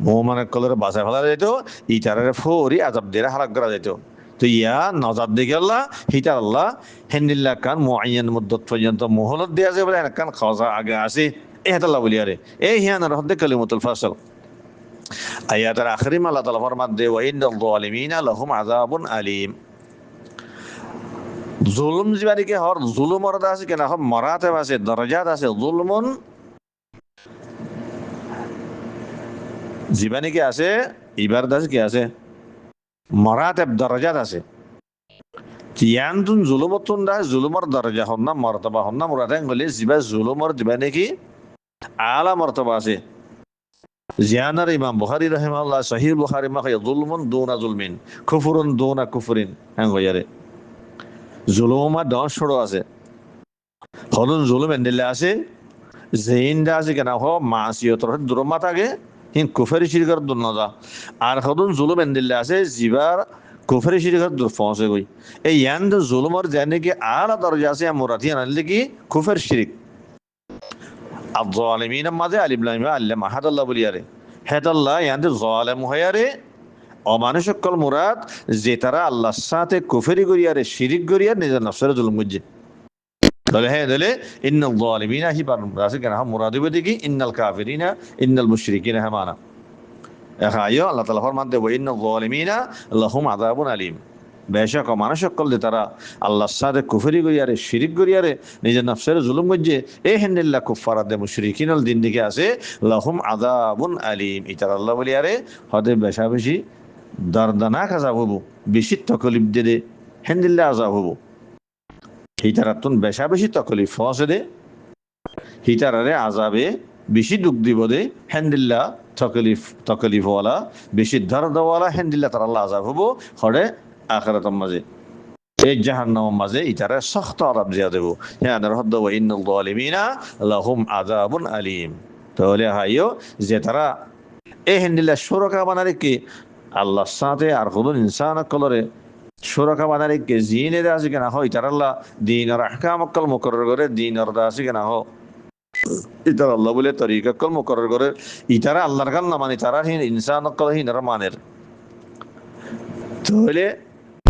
মুমিনাত কলের বাসা ফেলা যাইতো ইতারারে ফৌরি আযাব দিয়ে হালাক করা যাইতো তো ইয়া নজাত দেখে আল্লাহ হিতার আল্লাহ হেন্দিল্লা কান মুআয়্যান মুদ্দত পর্যন্ত মোহলত দেয়া যায় বলে কান খাজা আগে আসে এ হাতাল্লাহ বলিয়ারে এই হিয়ানার হদ্দে কালিমাতুল ফাসল আয়াতের আখিরি আল্লাহ তাআলা ফরমান দে ওয়া ইন্নাল যালিমিনা লাহুম আযাবুন আলীম জুলুম জিবানিকে হর জুলুম মরদা আছে কেন হর মরাতে আছে দরজাত আছে জুলমুন জিবানিকে আছে ইবারত আছে কি আছে মরাতেব দরজাত আছে ইয়ান্তুন জুলুমতুন দা জুলুমর দরজা হন না মর্তবা হন না মুরাদান গলে জিবা জুলুমর জিবানি কি আলা মর্তবা আছে জিয়ানার ইমাম বুখারী রাহিমাহুল্লাহ সহিহ বুখারী মা জুলমুন দুনা জুলমিন কুফরুন দুনা কুফরিন হ্যাঁ জুলুমা দশ ষোলো আছে হলুন জুলুম এন্ডিলে আছে জেইনদা আছে কেন হ মাসিয়তর দুরমা থাকে হিন কুফরি শিরকার দুনদা আর হলুন জুলুম এন্ডিলে আছে জিবার কুফরি শিরকার দূর পৌঁছে গই এই ইয়ান্দ জুলুমর জানে কি আলা দরজা আছে মুরাতি আনলে কি কুফর শিরক আয-যালিমিন মাযে আলিফ লাম মা আল্লাহ মাহাদাল্লাহ বলিয়ারে হেদাল্লাহ ইয়ান্দ জালিম হয়ারে অমানুষ সকল মুরাদ যে তারা আল্লাহর সাথে কুফরি করিয়ারে শিরিক করিয়ার নিজের নফসের জুলুম করছে তাহলে হ্যাঁ তাহলে ইন্নাল যালিমিনা হি পার রাসে কেন মুরাদ হবে কি ইন্নাল কাফিরিনা ইন্নাল মুশরিকিনা হামানা আয়ো আল্লাহ তাআলা ফরমান দেব ইন্নাল যালিমিনা লাহুম আযাবুন আলীম বেশক মানুষ সকল যে তারা আল্লাহর সাথে কুফরি করিয়ারে শিরিক করিয়ারে নিজের নফসের জুলুম করছে এই হেন্দিল্লা কুফারা দে মুশরিকিনাল দিন দিকে আছে লাহুম আযাবুন আলীম ইতার আল্লাহ বলিয়ারে হদে বেশা বেশি দর্দনাক আযাব হবো বেশি তকলিফ দে হেন্দিল্লা আযাব হবো হিতারাতুন বেশা বেশি তকলিফ ফসে দে হিতারারে আযাবে বেশি দুঃখ দিব দে হেন্দিল্লা তকলিফওয়ালা বেশি দর্দওয়ালা হেন্দিল্লা তার আল্লাহ আযাব হবো হরে আখিরাতের মাঝে এই জাহান্নামের মাঝে ইতারে সখ্ত আযাব দিয়া দেব হ্যাঁ রহদ ওয়া ইন্নাল যালিমিনা লাহুম আযাবুন আলীম তাহলে হাইও যে তারা এই হেন্দিল্লা শুরকা বানারে কি আল্লাহর সাথে আর কোন ইনসান কলরে শুরকা বানারে কি জিনে দে আছে কেনা হয় তার আল্লাহ দিন আর আহকাম কল মুকরর করে দিন আর আছে কেনা হয় ইতার আল্লাহ বলে তরিকা কল মুকরর করে ইতারা আল্লাহর গান না মানে তারা ইনসান কল হিনার মানের তাহলে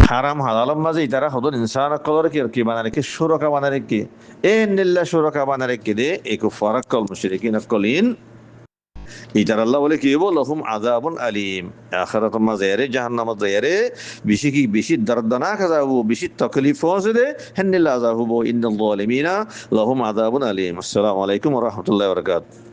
হারাম হালালের মাঝে ইতারা হদন ইনসান কলর কি বানারে কি শুরকা বানারে কি এ নিল্লা শুরকা বানারে কি দে একু ফারাক কল মুশরিকিন কলিন ইতার আল্লাহ বলে কি বল লাহুম আযাবুন আলীম আখিরাতের মাঝে রে জাহান্নামের যায়রে বেশি কি বেশি দর্দনাক আযাব বেশি তকলিফ আছে দে হেন্নিল আযাব ইন্নাল যালিমিনা লাহুম আযাবুন আলীম আসসালামু আলাইকুম ওয়া রাহমাতুল্লাহি ওয়া বারাকাতুহু